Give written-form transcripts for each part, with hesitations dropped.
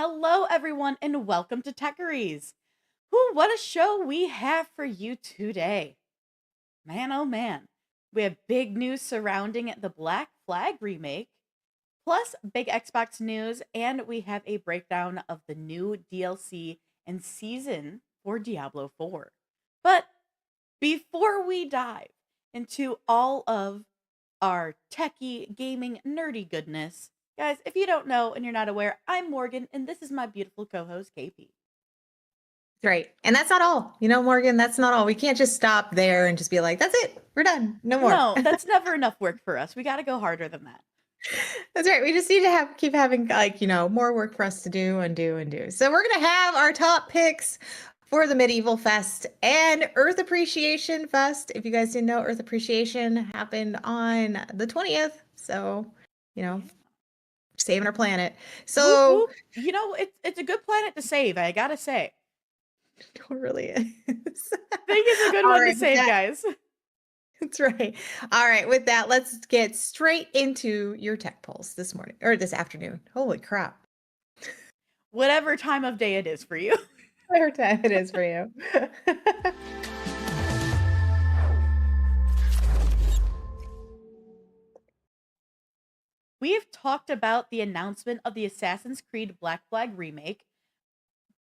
Hello, everyone, and welcome to Techyries. Whoo, what a show we have for you today. Man, oh man. We have big news surrounding the Black Flag remake, plus big Xbox news, and we have a breakdown of the new DLC and season for Diablo 4. But before we dive into all of our techie, gaming, nerdy goodness, guys, if you don't know and you're not aware, I'm Morgan, and this is my beautiful co host, KP. Right. And that's not all. Morgan, that's not all. We can't just stop there and just be like, that's it. We're done. No more. No, that's never enough work for us. We got to go harder than that. That's right. We just need to keep having more work for us to do and do and do. So we're going to have our top picks for the Medieval Fest and Earth Appreciation Fest. If you guys didn't know, Earth Appreciation happened on the 20th. So, saving our planet. Whoop, So whoop. It's a good planet to save, I gotta say. it really is. I think it's a good one to save, guys. That's right. All right. With that, let's get straight into your tech pulse this morning or this afternoon. Holy crap. Whatever time of day it is for you. Whatever time it is for you. We've talked about the announcement of the Assassin's Creed Black Flag remake,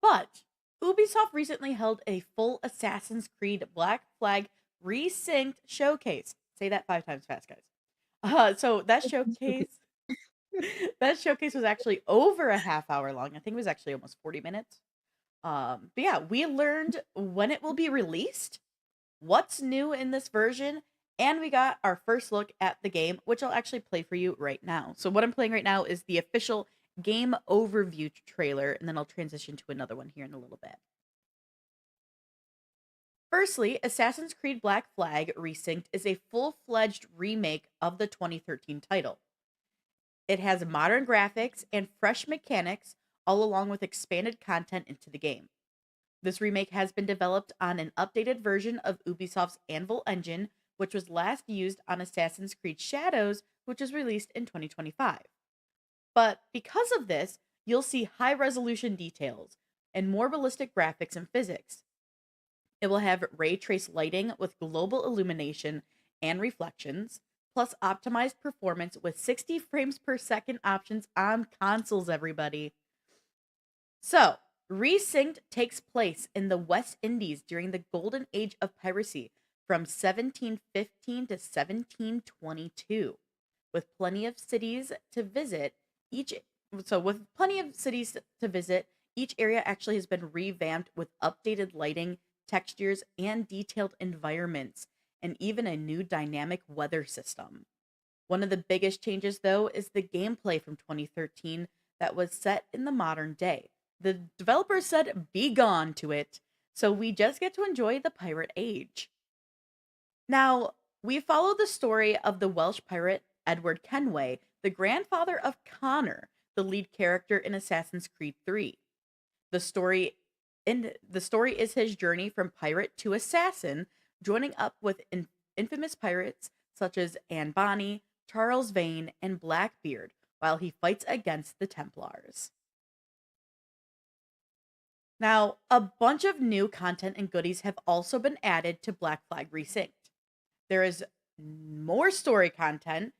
but Ubisoft recently held a full Assassin's Creed Black Flag resynced showcase. Say that 5 times fast, guys. So that showcase was actually over a half hour long. I think it was actually almost 40 minutes. But yeah, we learned when it will be released, what's new in this version, and we got our first look at the game, which I'll actually play for you right now. So what I'm playing right now is the official game overview trailer, and then I'll transition to another one here in a little bit. Firstly, Assassin's Creed Black Flag Resynced is a full-fledged remake of the 2013 title. It has modern graphics and fresh mechanics, all along with expanded content into the game. This remake has been developed on an updated version of Ubisoft's Anvil engine, which was last used on Assassin's Creed Shadows, which was released in 2025. But because of this, you'll see high resolution details and more realistic graphics and physics. It will have ray trace lighting with global illumination and reflections, plus optimized performance with 60 frames per second options on consoles, everybody. So, Resynced takes place in the West Indies during the golden age of piracy from 1715 to 1722, with plenty of cities to visit. Each area actually has been revamped with updated lighting, textures, and detailed environments, and even a new dynamic weather system. One of the biggest changes, though, is the gameplay from 2013 that was set in the modern day. The developers said, be gone to it, so we just get to enjoy the pirate age. Now, we follow the story of the Welsh pirate Edward Kenway, the grandfather of Connor, the lead character in Assassin's Creed 3. The story is his journey from pirate to assassin, joining up with infamous pirates such as Anne Bonny, Charles Vane, and Blackbeard, while he fights against the Templars. Now, a bunch of new content and goodies have also been added to Black Flag Resynced. There is more story content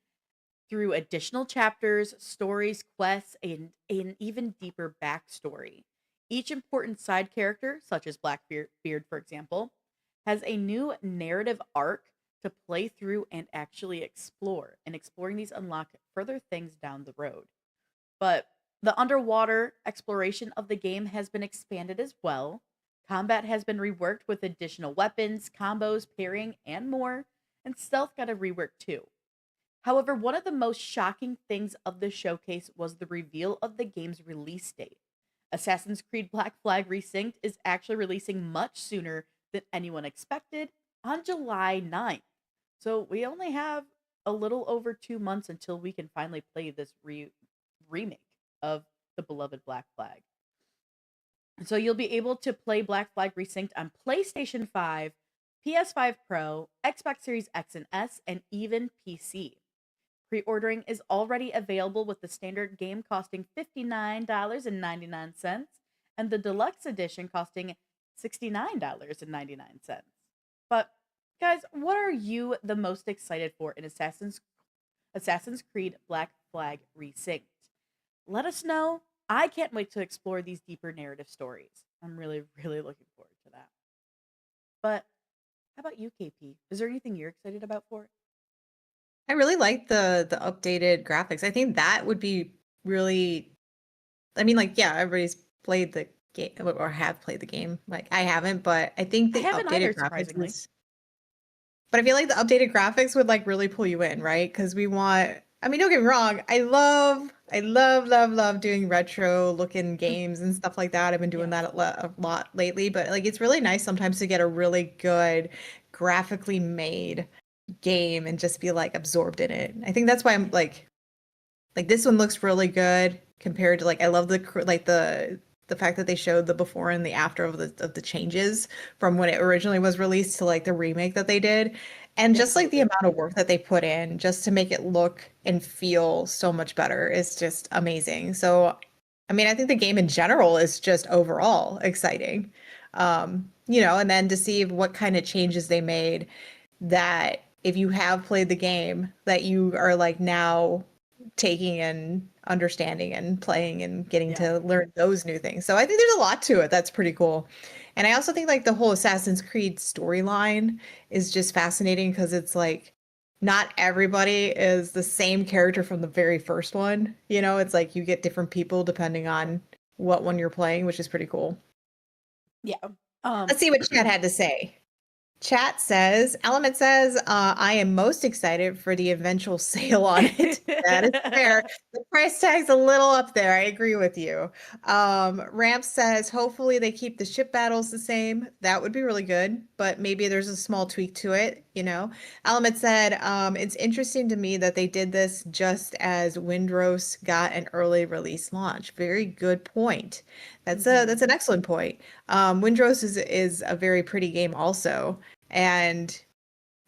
through additional chapters, stories, quests, and an even deeper backstory. Each important side character, such as Blackbeard, for example, has a new narrative arc to play through and actually explore. And exploring these unlock further things down the road. But the underwater exploration of the game has been expanded as well. Combat has been reworked with additional weapons, combos, parrying, and more. And stealth got a rework too. However, one of the most shocking things of the showcase was the reveal of the game's release date. Assassin's Creed Black Flag Resynced is actually releasing much sooner than anyone expected on July 9th. So we only have a little over 2 months until we can finally play this remake of the beloved Black Flag. So you'll be able to play Black Flag Resynced on PlayStation 5, PS5 Pro, Xbox Series X and S, and even PC. Pre-ordering is already available with the standard game costing $59.99 and the deluxe edition costing $69.99. But guys, what are you the most excited for in Assassin's Creed Black Flag Resynced? Let us know. I can't wait to explore these deeper narrative stories. I'm really, really looking forward to that. But how about you, KP? Is there anything you're excited about for it? I really like the updated graphics. I think that would be really, I mean, like, yeah, everybody's played the game or have played the game. Like, I haven't, but I think I the haven't either, updated graphics surprisingly. is, but I feel like the updated graphics would like really pull you in, right? Because we want, I mean, don't get me wrong, I love doing retro looking games and stuff like that. I've been doing Yes. that a lot lately, but like it's really nice sometimes to get a really good graphically made game and just be like absorbed in it. I think that's why I'm like this one looks really good compared to like I love like the fact that they showed the before and the after of the changes from when it originally was released to like the remake that they did. And Yeah, just like the absolutely. amount of work that they put in just to make it look and feel so much better is just amazing. So, I mean, I think the game in general is just overall exciting. And then to see what kind of changes they made that if you have played the game that you are like now taking and understanding and playing and getting Yeah. to learn those new things. So I think there's a lot to it that's pretty cool. And I also think like the whole Assassin's Creed storyline is just fascinating because it's like not everybody is the same character from the very first one. It's like you get different people depending on what one you're playing, which is pretty cool. Yeah. Let's see what Chad had to say. Chat says, Element says, I am most excited for the eventual sale on it. That is fair. The price tag's a little up there. I agree with you. Ramp says, hopefully they keep the ship battles the same. That would be really good, but maybe there's a small tweak to it. Element said, it's interesting to me that they did this just as Windrose got an early release launch. Very good point. That's an excellent point. Windrose is a very pretty game also. And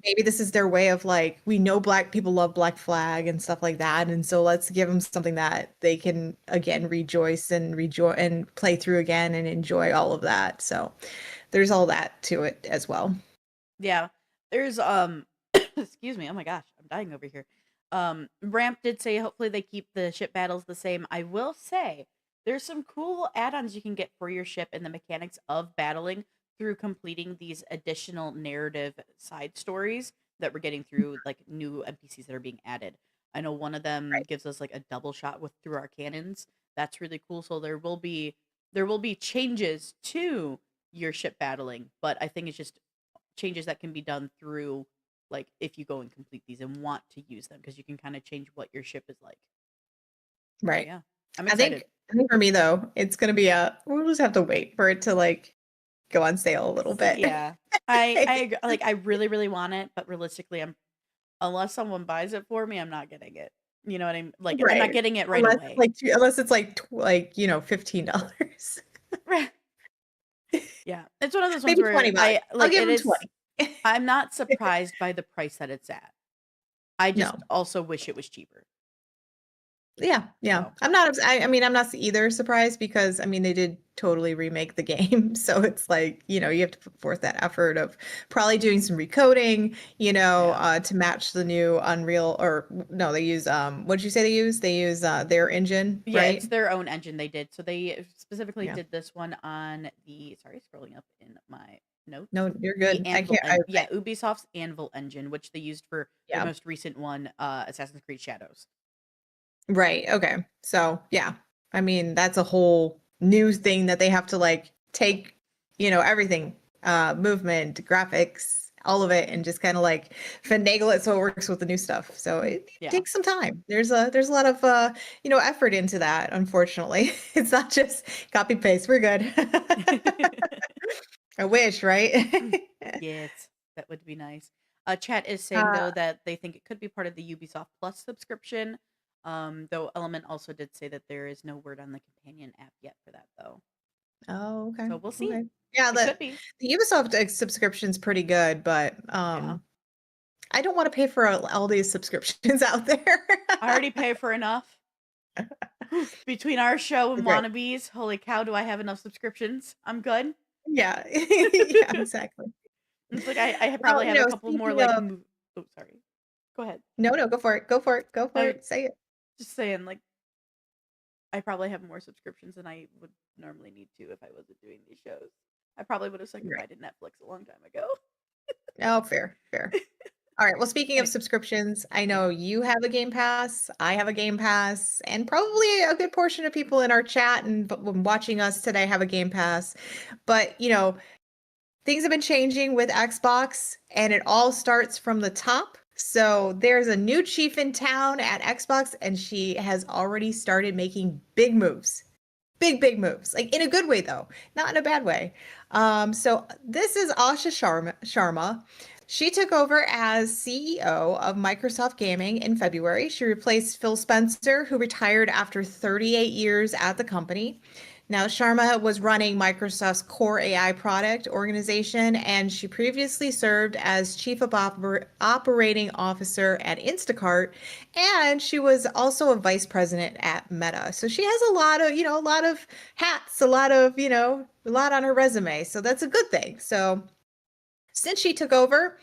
maybe this is their way of like, we know Black people love Black Flag and stuff like that. And so let's give them something that they can again rejoice and play through again and enjoy all of that. So there's all that to it as well. Yeah. There's excuse me. Oh my gosh, I'm dying over here. Ramp did say hopefully they keep the ship battles the same. I will say there's some cool add-ons you can get for your ship and the mechanics of battling through completing these additional narrative side stories that we're getting through like new NPCs that are being added. I know one of them Right. gives us like a double shot with through our cannons. That's really cool. So there will be changes to your ship battling, but I think it's just changes that can be done through like if you go and complete these and want to use them because you can kind of change what your ship is like. So Right. yeah, I'm I excited. think I think for me though, it's gonna be we'll just have to wait for it to like go on sale a little bit. Yeah, like I really really want it, but realistically, I'm unless someone buys it for me, I'm not getting it. You know what I mean? Like I'm not Right. getting it right away. Unless it's like $15. Yeah, it's one of those ones Maybe where 20 bucks. I I'll like give it them is. 20. I'm not surprised by the price that it's at. I just No. also wish it was cheaper. Yeah, yeah. So I mean, I'm not either surprised because I mean they did totally remake the game. So it's like, you have to put forth that effort of probably doing some recoding, yeah. to match the new Unreal or no, they use what did you say they use? They use their engine, Yeah, it's right? their own engine they did. So they specifically Yeah. did this one on the sorry, scrolling up in my notes. No, you're The good. I Anvil can't and yeah, Ubisoft's Anvil engine, which they used for their yeah. most recent one, Assassin's Creed Shadows. Right. Okay. So, yeah. I mean, that's a whole new thing that they have to like take, everything, movement, graphics, all of it, and just kind of like finagle it so it works with the new stuff. So it Yeah. takes some time. There's a lot of effort into that, unfortunately. It's not just copy paste. We're good. I wish, right? Yes, that would be nice. Chat is saying Uh, though that they think it could be part of the Ubisoft Plus subscription. Though Element also did say that there is no word on the companion app yet for that though. oh, okay. So we'll see. Okay. Yeah, It the could be. the Ubisoft subscription's pretty good, but Yeah. I don't want to pay for all these subscriptions out there. I already pay for enough. Between our show and Great. wannabes, holy cow, do I have enough subscriptions? I'm good. Yeah. Yeah, exactly. It's like I Well, probably have a couple more speaking like of oh, sorry. Go ahead. no, no, go for it. Go for it. Go for I was it. Say it. just saying, like, I probably have more subscriptions than I would normally need to if I wasn't doing these shows. I probably would have said Right. goodbye to Netflix a long time ago. Oh, fair, fair. All right. Well, speaking of Anyway, subscriptions, I yeah. know you have a Game Pass, I have a Game Pass, and probably a good portion of people in our chat and when watching us today have a Game Pass. But, things have been changing with Xbox, and it all starts from the top. So there's a new chief in town at Xbox, and she has already started making big moves. Big moves, like in a good way though, not in a bad way. So this is Asha Sharma. She took over as CEO of Microsoft Gaming in February. She replaced Phil Spencer, who retired after 38 years at the company. Now, Sharma was running Microsoft's core AI product organization, and she previously served as Chief of Operating Officer at Instacart, and she was also a vice president at Meta. So she has a lot of hats, a lot on her resume. So that's a good thing. So since she took over,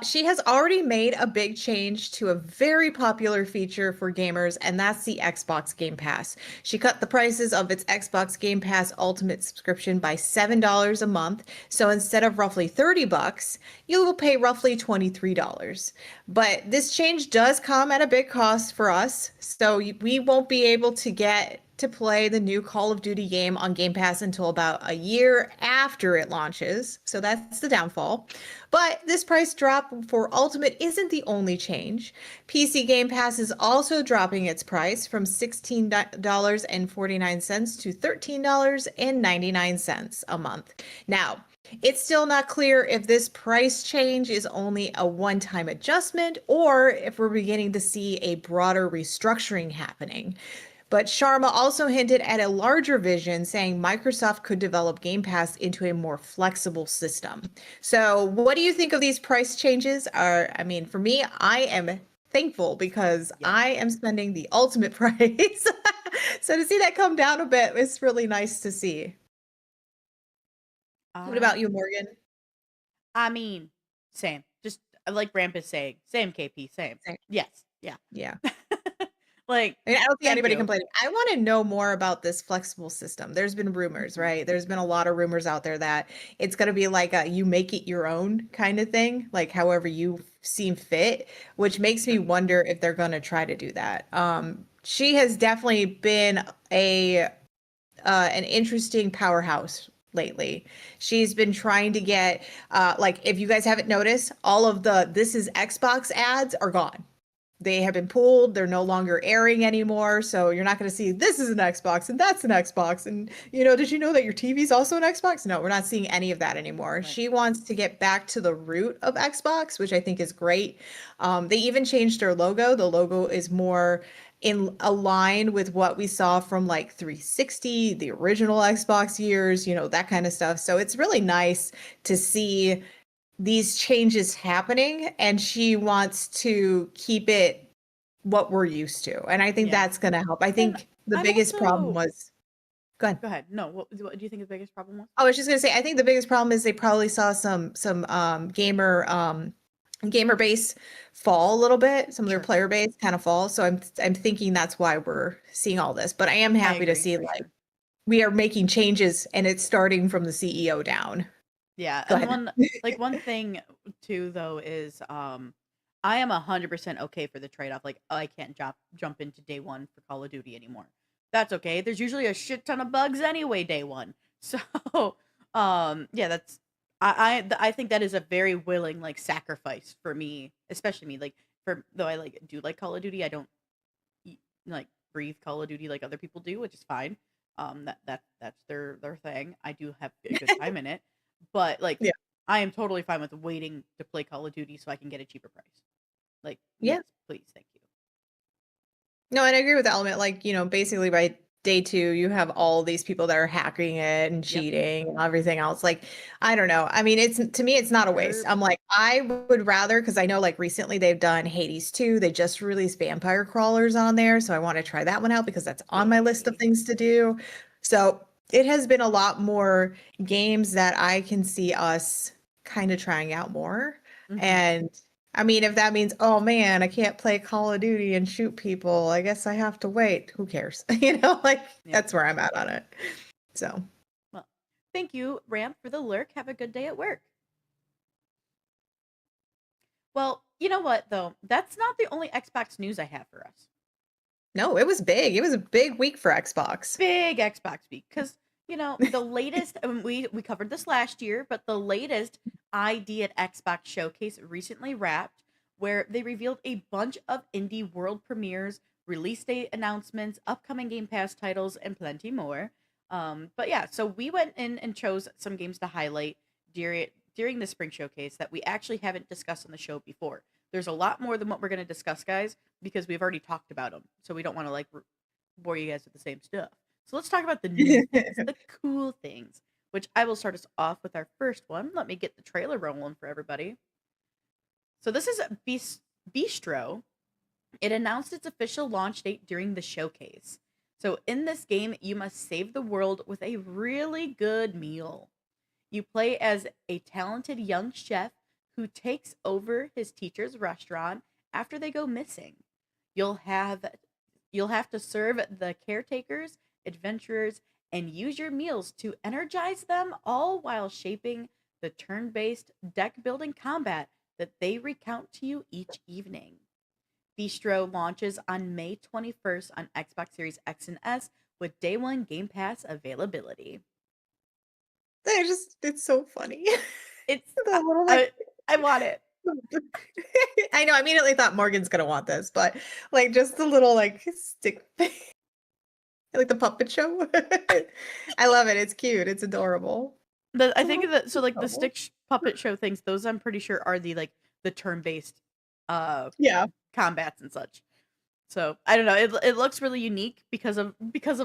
she has already made a big change to a very popular feature for gamers, and that's the Xbox Game Pass. She cut the prices of its Xbox Game Pass Ultimate subscription by $7 a month. So instead of roughly $30, you will pay roughly $23. But this change does come at a big cost for us. So we won't be able to get to play the new Call of Duty game on Game Pass until about a year after it launches. So that's the downfall. But this price drop for Ultimate isn't the only change. PC Game Pass is also dropping its price from $16.49 to $13.99 a month. Now, it's still not clear if this price change is only a one-time adjustment or if we're beginning to see a broader restructuring happening. But Sharma also hinted at a larger vision, saying Microsoft could develop Game Pass into a more flexible system. So, what do you think of these price changes? I mean, for me, I am thankful because Yeah. I am spending the ultimate price. So to see that come down a bit, it's really nice to see. What about I you, Morgan? I mean, same. Just like Ramp is saying, same KP, same. Same. Yes. Yeah. Yeah. Like, I mean, I don't see thank anybody you. complaining. I want to know more about this flexible system. There's been rumors, Mhm. right? There's been a lot of rumors out there that it's going to be like a you make it your own kind of thing, like however you seem fit, which makes me Sure. wonder if they're going to try to do that. She has definitely been a an interesting powerhouse lately. She's been trying to get like if you guys haven't noticed, all of the this is Xbox ads are gone. They have been pulled. They're no longer airing anymore. So you're not going to see this is an Xbox and that's an Xbox. And, did you know that your TV is also an Xbox? No, we're not seeing any of that anymore. Right. She wants to get back to the root of Xbox, which I think is great. They even changed their logo. The logo is more in align with what we saw from like 360, the original Xbox years, that kind of stuff. So it's really nice to see these changes happening and she wants to keep it what we're used to. And I think Yeah. that's going to help. I And think the I'm biggest problem also was go ahead. go ahead. No, what do you think the biggest problem was? I was just going to say I think the biggest problem is they probably saw some gamer base fall a little bit, some of their Sure. player base kind of fall. So I'm thinking that's why we're seeing all this. But I am I happy to agree see for like sure. we are making changes and it's starting from the CEO down. Yeah, Go and ahead. one thing too though is I am 100% okay for the trade-off. Like, oh, I can't jump into day 1 for Call of Duty anymore. That's okay. There's usually a shit ton of bugs anyway day 1. So, yeah, that's I think that is a very willing like sacrifice for me, especially me like for though I like do like Call of Duty, I don't like breathe Call of Duty like other people do, which is fine. That's their thing. I do have a good time in it, but like Yeah. I am totally fine with waiting to play Call of Duty so I can get a cheaper price. Like, Yeah. yes, please, thank you. No, and I agree with the element. Like, basically by day two, you have all these people that are hacking it and Yep. cheating and everything else. Like, I don't know. I mean, it's to me, it's not a waste. Herb. I'm like, I would rather because I know like recently they've done Hades 2. They just released Vampire Crawlers on there. So I want to try that one out because that's on my list of Yay. things to do. So it has been a lot more games that I can see us kind of trying out more. Hmm. And I mean, if that means, oh man, I can't play Call of Duty and shoot people, I guess I have to wait. Who cares? Like Yep. that's where I'm at on it. So, Well, thank you, Ramp, for the lurk. Have a good day at work. Well, you know what, though? That's not the only Xbox news I have for us. no, it was big. It was a big week for Xbox. Big Xbox week. Because, the latest, we covered this last year, but the latest ID at Xbox showcase recently wrapped, where they revealed a bunch of indie world premieres, release date announcements, upcoming Game Pass titles, and plenty more. But yeah, so we went in and chose some games to highlight during the spring showcase that we actually haven't discussed on the show before. There's a lot more than what we're going to discuss, guys, because we've already talked about them. So we don't want to like bore you guys with the same stuff. So let's talk about the new things, the cool things, which I will start us off with our first one. Let me get the trailer rolling for everybody. So this is Bistro. It announced its official launch date during the showcase. So in this game, you must save the world with a really good meal. You play as a talented young chef who takes over his teacher's restaurant after they go missing. You'll have you'll have to serve the caretakers, adventurers, and use your meals to energize them, all while shaping the turn-based deck building combat that they recount to you each evening. Bistro launches on May 21st on Xbox Series X and S with day one Game Pass availability. It's so funny. It's The little like I want it. I know, I immediately thought Morgan's gonna want this, but like just the little like stick like the puppet show. I love it. It's cute. It's adorable. I Oh, think that so like the adorable. stick puppet show things. Those I'm pretty sure are the like the turn based uh Yeah, combats and such. So I don't know. It looks really unique because of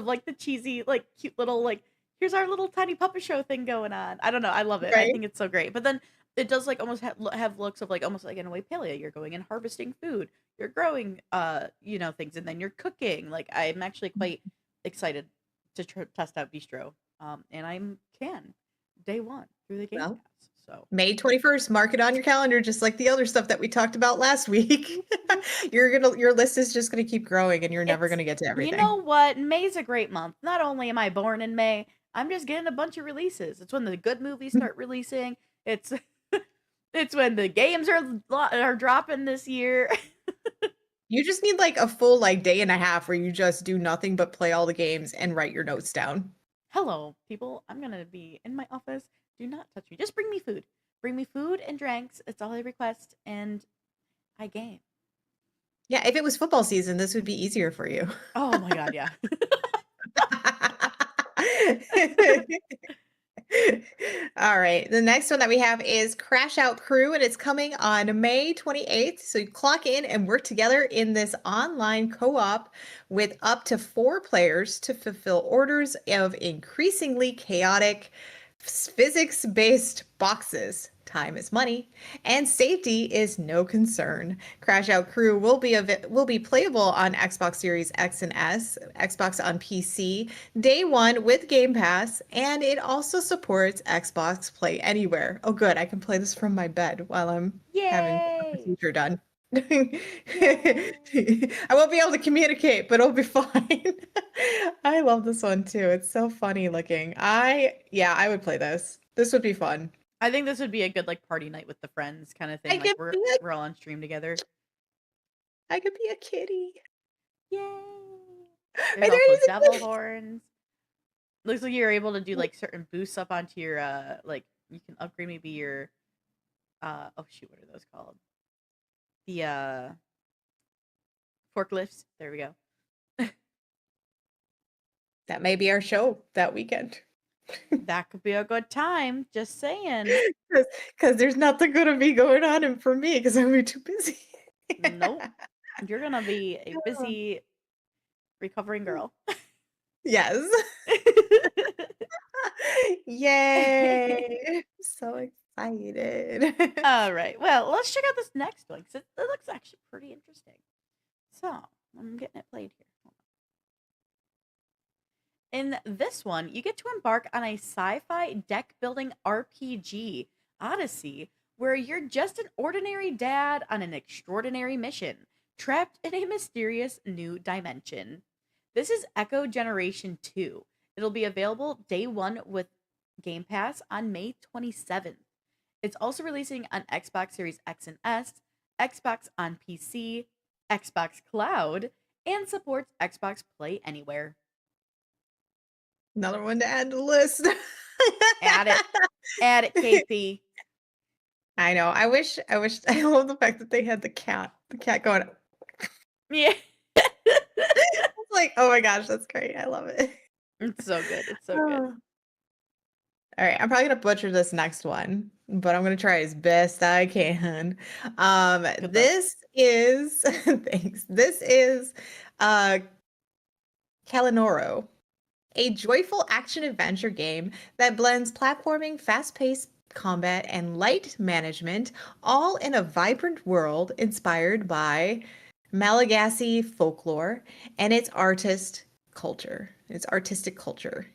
like the cheesy like cute little like here's our little tiny puppet show thing going on. I don't know. I love it. I right. think it's so great. But then it does like almost have looks of like almost like in a way paleo. You're going and harvesting food. You're growing things and then you're cooking. Like I'm actually quite excited to test out Bistro. And I'm can day one through the Game Well, Pass. So May 21st, mark it on your calendar, just like the other stuff that we talked about last week. mhm. Your list is just gonna keep growing and you're never It's gonna get to you know everything. what? May's a great month. Not only am I born in May, I'm just getting a bunch of releases. It's when the good movies start releasing. It's it's when the games are dropping this year. You just need like a full like day and a half where you just do nothing but play all the games and write your notes down. Hello, people. I'm gonna be in my office. Do not touch me. Just bring me food. Bring me food and drinks. It's all I request, and I game. Yeah, if it was football season, this would be easier for you. Oh my god, yeah. All right. The next one that we have is Crash Out Crew, and it's coming on May 28th. So you clock in and work together in this online co-op with up to 4 players to fulfill orders of increasingly chaotic physics-based boxes. Time is money, and safety is no concern. Crash Out Crew will be playable on Xbox Series X and S, Xbox on PC, day one with Game Pass, and it also supports Xbox Play Anywhere. Oh, good. I can play this from my bed while I'm having a Yay! procedure done. Yay! I won't be able to communicate, but it'll be fine. I love this one too. It's so funny looking. Yeah, I would play this. This would be fun. I think this would be a good like party night with the friends kind of I thing. Like could we're be a, we're all on stream together. I could be a kitty. Yay! Are There's there also devil anything? horns. Looks like you're able to do like certain boosts up onto your like you can upgrade maybe your oh shoot, what are those called? The forklifts. There we go. That may be our show that weekend. That could be a good time. Just saying. Because there's nothing gonna be going on and for me because I'm gonna be too busy. Nope. You're gonna be a busy recovering girl. Yes. Yay. I'm so excited. All right. Well, let's check out this next one because it looks actually pretty interesting. So I'm getting it played here. In this one, you get to embark on a sci fi deck building RPG, Odyssey, where you're just an ordinary dad on an extraordinary mission, trapped in a mysterious new dimension. This is Echo Generation 2. It'll be available day one with Game Pass on May 27th. It's also releasing on Xbox Series X and S, Xbox on PC, Xbox Cloud, and supports Xbox Play Anywhere. Another one to add to the list. Add it. Add it, KP. I know. I wish I love the fact that they had the cat. The cat going. Yeah. It's like, oh my gosh, that's great. I love it. It's so good. It's so good. Oh. All right, I'm probably gonna butcher this next one, but I'm gonna try as best I can. Good luck. This is thanks. This is uh Calinoro, a joyful action-adventure game that blends platforming, fast-paced combat, and light management, all in a vibrant world inspired by Malagasy folklore and its artistic culture.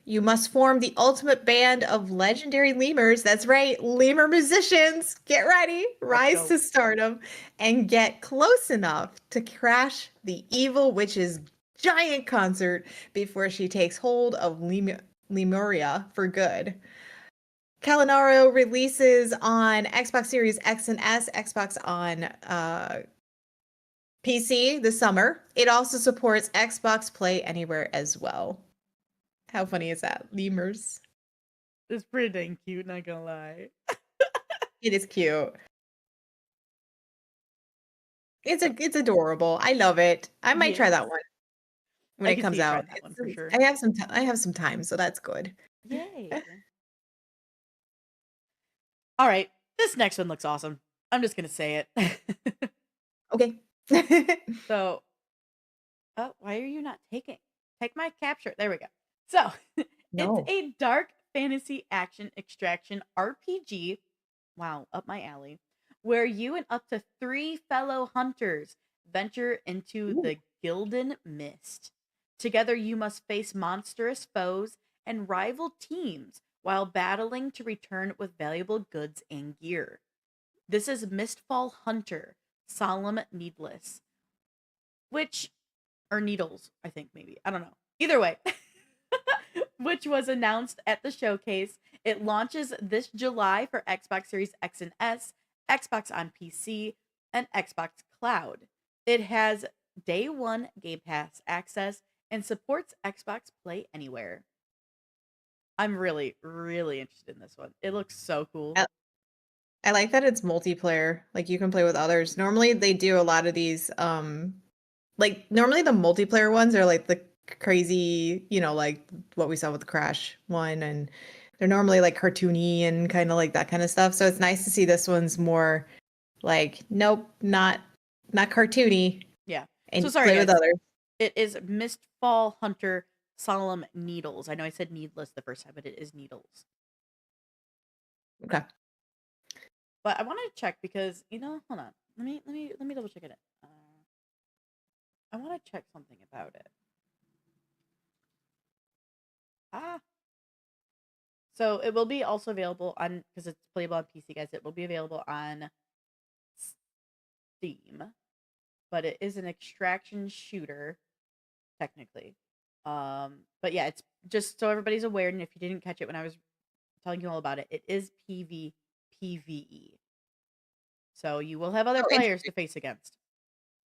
You must form the ultimate band of legendary lemurs. That's right, lemur musicians. Get ready, Let's rise go. to stardom, and get close enough to crash the evil witch's giant concert before she takes hold of Lemuria for good. Calinaro releases on Xbox Series X and S, Xbox on PC this summer. It also supports Xbox Play Anywhere as well. How funny is that? Lemurs. It's pretty dang cute, not gonna lie. It is cute. So, It's adorable. I love it. I might try yes. that one when I it can see comes you out. trying that one for It's sure. I have some time, so that's good. Yay. All right. This next one looks awesome. I'm just gonna say it. Okay. So, oh, why are you not taking? Take my capture. There we go. So, it's No. a dark fantasy action extraction RPG. Wow, up my alley. Where you and up to three fellow hunters venture into Ooh. the Gildan Mist. Together, you must face monstrous foes and rival teams while battling to return with valuable goods and gear. This is Mistfall Hunter, Solemn Needless, which or Needles, I think maybe. I don't know. Either way, which was announced at the showcase. It launches this July for Xbox Series X and S, Xbox on PC, and Xbox Cloud. It has day one Game Pass access and supports Xbox Play Anywhere. I'm really, really interested in this one. It looks so cool. I I like that it's multiplayer. Like you can play with others. Normally they do a lot of these like normally the multiplayer ones are like the crazy, like what we saw with the Crash one, and they're normally like cartoony and kind of like that kind of stuff. So it's nice to see this one's more like nope, not cartoony, Yeah. and So you sorry, play with guys. others. It is Mistfall Hunter Solemn Needles. I know I said needless the first time, but it is needles. Okay. But I wanted to check because hold on. Let me double check it. I want to check something about it. Ah, so it will be also available on because it's playable on PC, guys. It will be available on Steam, but it is an extraction shooter technically. But yeah, it's just so everybody's aware, and if you didn't catch it when I was telling you all about it, it is PvE. So you will have other Oh, players interesting. to face against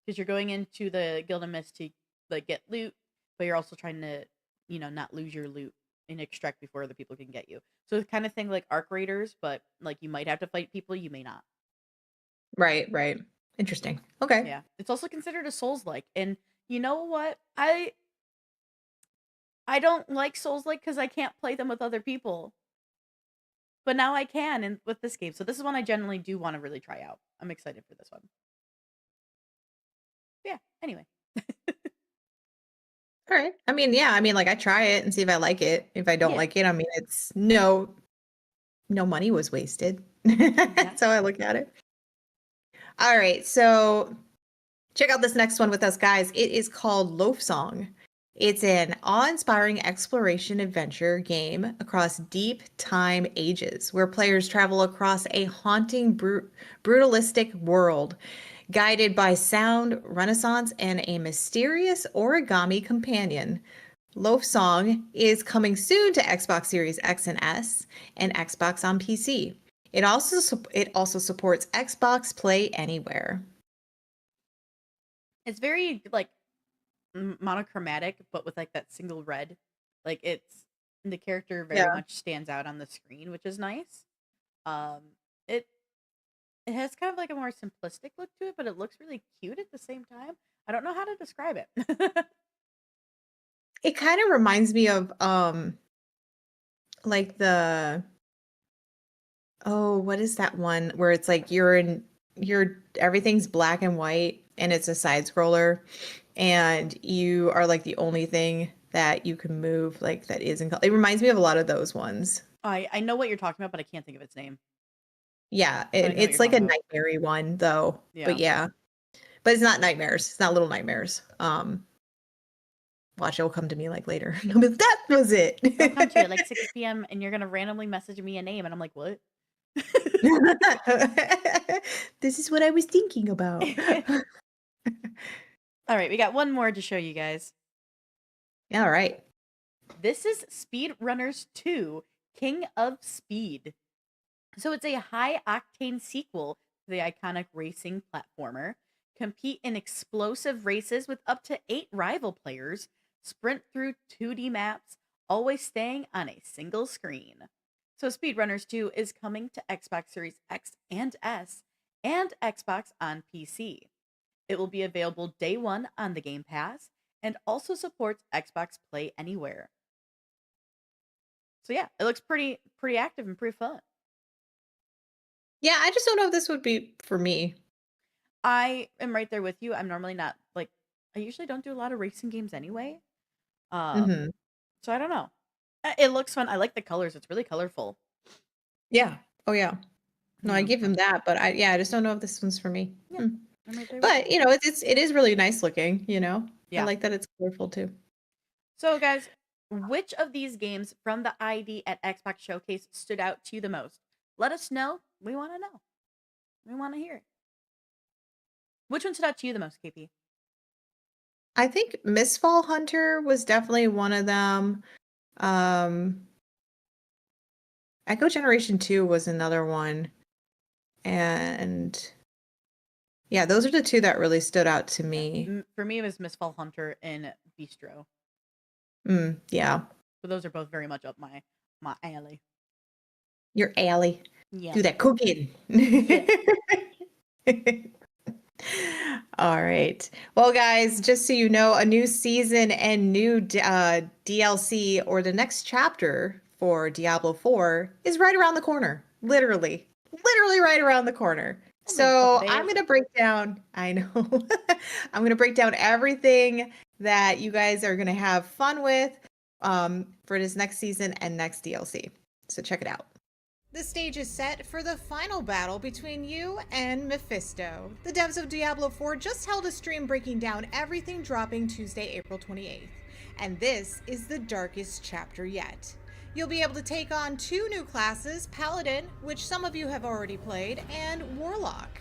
because you're going into the Guild of Mist to like get loot, but you're also trying to not lose your loot and extract before other people can get you. So it's kind of thing like Arc Raiders, but like you might have to fight people, you may not. Right, right. Interesting. Okay. Yeah, it's also considered a Souls like, and you know what? I don't like Souls like because I can't play them with other people, but now I can and with this game. So this is one I generally do want to really try out. I'm excited for this one. Yeah. Anyway. All right. I mean, yeah, I mean, like I try it and see if I like it. If I don't Yeah, like it, I mean, it's no money was wasted. That's how I exactly. look at it. All right. So check out this next one with us, guys. It is called Loaf Song. It's an awe-inspiring exploration adventure game across deep time ages, where players travel across a haunting, brutalistic world, guided by sound, renaissance, and a mysterious origami companion. Loaf Song is coming soon to Xbox Series X and S and Xbox on PC. It also supports Xbox Play Anywhere. It's very like monochromatic, but with like that single red. Like it's the character very Yeah. much stands out on the screen, which is nice. Um, it it has kind of like a more simplistic look to it, but it looks really cute at the same time. I don't know how to describe it. It kind of reminds me of like the oh, what is that one where it's like you're everything's black and white and it's a side scroller and you are like the only thing that you can move like that is in color. It reminds me of a lot of those ones. I know what you're talking about, but I can't think of its name. Yeah, But I know what it's you're like talking a about. nightmare one though. But Yeah. yeah, but it's not nightmares. It's not little nightmares. Watch, it'll come to me like later. But that was it. It'll come to you at like 6 p.m. and you're gonna randomly message me a name, and I'm like, what? This is what I was thinking about. All right, we got one more to show you guys. All right. This is Speedrunners 2 King of Speed. So it's a high octane sequel to the iconic racing platformer. Compete in explosive races with up to 8 rival players, sprint through 2D maps, always staying on a single screen. So Speedrunners 2 is coming to Xbox Series X and S and Xbox on PC. It will be available day one on the Game Pass and also supports Xbox Play Anywhere. So yeah, it looks pretty active and pretty fun. Yeah, I just don't know if this would be for me. I am right there with you. I'm normally not like I usually don't do a lot of racing games anyway. Um Hmm. so I don't know. It looks fun. I like the colors. It's really colorful. Yeah. Oh, yeah. No, I give But him that, but I just don't know if this one's for me. yeah, Hmm. I'm right there with you. But it is really nice looking. I Yeah. like that it's colorful too. So guys, which of these games from the ID at Xbox Showcase stood out to you the most? Let us know. We want to know. We want to hear it. Which one stood out to you the most, KP? I think Mistfall Hunter was definitely one of them. Um, Echo Generation 2 was another one. And yeah, those are the two that really stood out to Yeah. me. For me, it was Misfall Hunter and Bistro. Yeah. So those are both very much up my alley. Your alley. Yeah. Do that cooking. Yeah. All right. Well, guys, just so you know, a new season and new DLC or the next chapter for Diablo 4 is right around the corner. Literally right around the corner. Only a couple So I'm days. going to break down, I know, I'm going to break down everything that you guys are going to have fun with for this next season and next DLC. So check it out. The stage is set for the final battle between you and Mephisto. The devs of Diablo 4 just held a stream breaking down everything dropping Tuesday, April 28th. And this is the darkest chapter yet. You'll be able to take on 2 new classes, Paladin, which some of you have already played, and Warlock.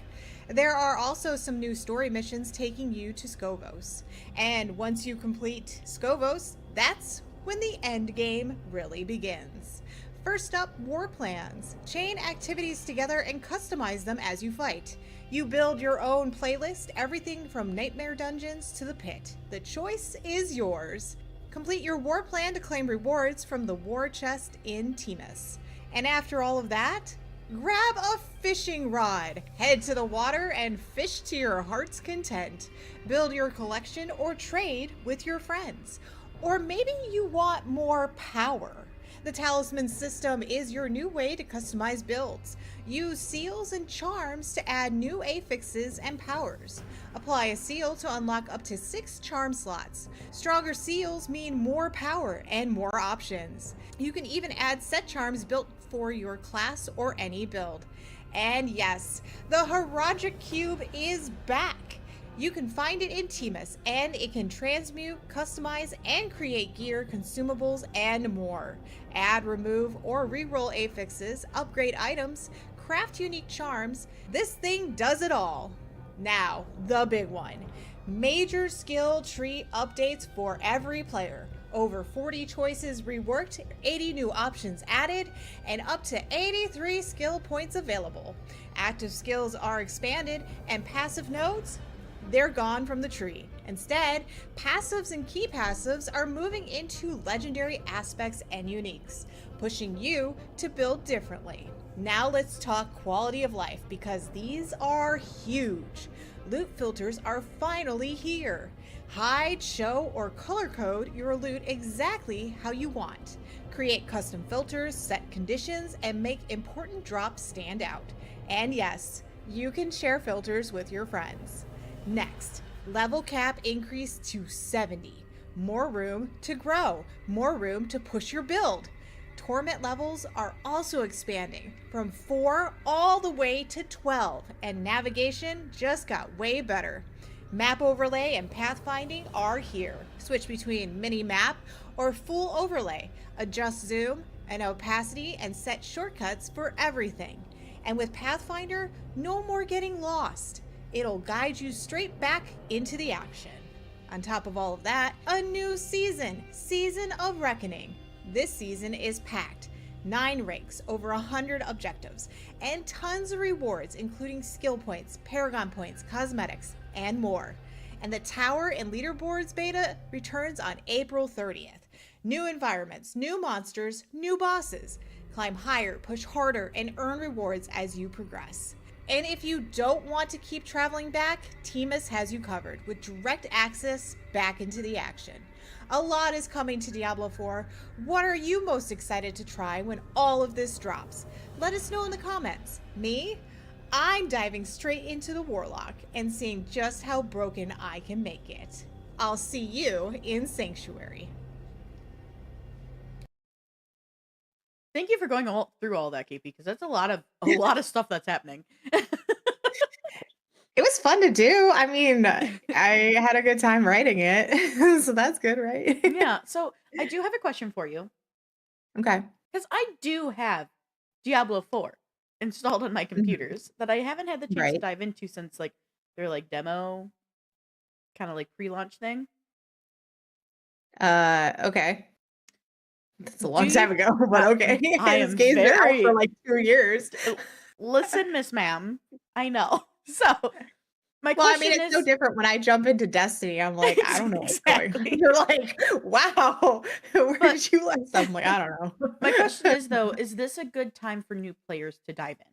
There are also some new story missions taking you to Skovos. And once you complete Skovos, that's when the end game really begins. First up, war plans. Chain activities together and customize them as you fight. You build your own playlist, everything from nightmare dungeons to the pit. The choice is yours. Complete your war plan to claim rewards from the war chest in Timus. And after all of that, grab a fishing rod, head to the water, and fish to your heart's content. Build your collection or trade with your friends. Or maybe you want more power. The Talisman system is your new way to customize builds. Use seals and charms to add new affixes and powers. Apply a seal to unlock up to 6 charm slots. Stronger seals mean more power and more options. You can even add set charms built for your class or any build. And yes, the Heraldric Cube is back! You can find it in Temus, and it can transmute, customize, and create gear, consumables, and more. Add, remove, or reroll affixes, upgrade items, craft unique charms. This thing does it all. Now, the big one. Major skill tree updates for every player. Over 40 choices reworked, 80 new options added, and up to 83 skill points available. Active skills are expanded, and passive nodes, they're gone from the tree. Instead, passives and key passives are moving into legendary aspects and uniques, pushing you to build differently. Now let's talk quality of life, because these are huge. Loot filters are finally here. Hide, show, or color code your loot exactly how you want. Create custom filters, set conditions, and make important drops stand out. And yes, you can share filters with your friends. Next, level cap increase to 70. More room to grow, more room to push your build. Torment levels are also expanding from 4 all the way to 12, and navigation just got way better. Map overlay and pathfinding are here. Switch between mini map or full overlay, adjust zoom and opacity, and set shortcuts for everything. And with Pathfinder, no more getting lost. It'll guide you straight back into the action. On top of all of that, a new season, Season of Reckoning. This season is packed. 9 ranks, over 100 objectives, and tons of rewards, including skill points, paragon points, cosmetics, and more. And the Tower and Leaderboards beta returns on April 30th. New environments, new monsters, new bosses. Climb higher, push harder, and earn rewards as you progress. And if you don't want to keep traveling back, Temus has you covered with direct access back into the action. A lot is coming to Diablo 4. What are you most excited to try when all of this drops? Let us know in the comments. Me? I'm diving straight into the Warlock and seeing just how broken I can make it. I'll see you in Sanctuary. Thank you for going through all that, KP, because that's a lot of stuff that's happening. It was fun to do. I mean, I had a good time writing it. So that's good, right? Yeah, so I do have a question for you, Okay. because I do have Diablo 4 installed on my Mhm. computers that I haven't had the chance to Right. dive into since like their like demo kind of like pre-launch thing. Okay. That's a Do long time you ago, but okay. I This am game's been out for very like 2 years. listen, Miss Ma'am. I know. So, my Well, I mean, question it's no is different when I jump into Destiny. I'm like, I don't know what's going on. exactly. You're like, wow, where But did you learn stuff? I'm like, I don't my question know. is though, is this a good time for new players to dive in?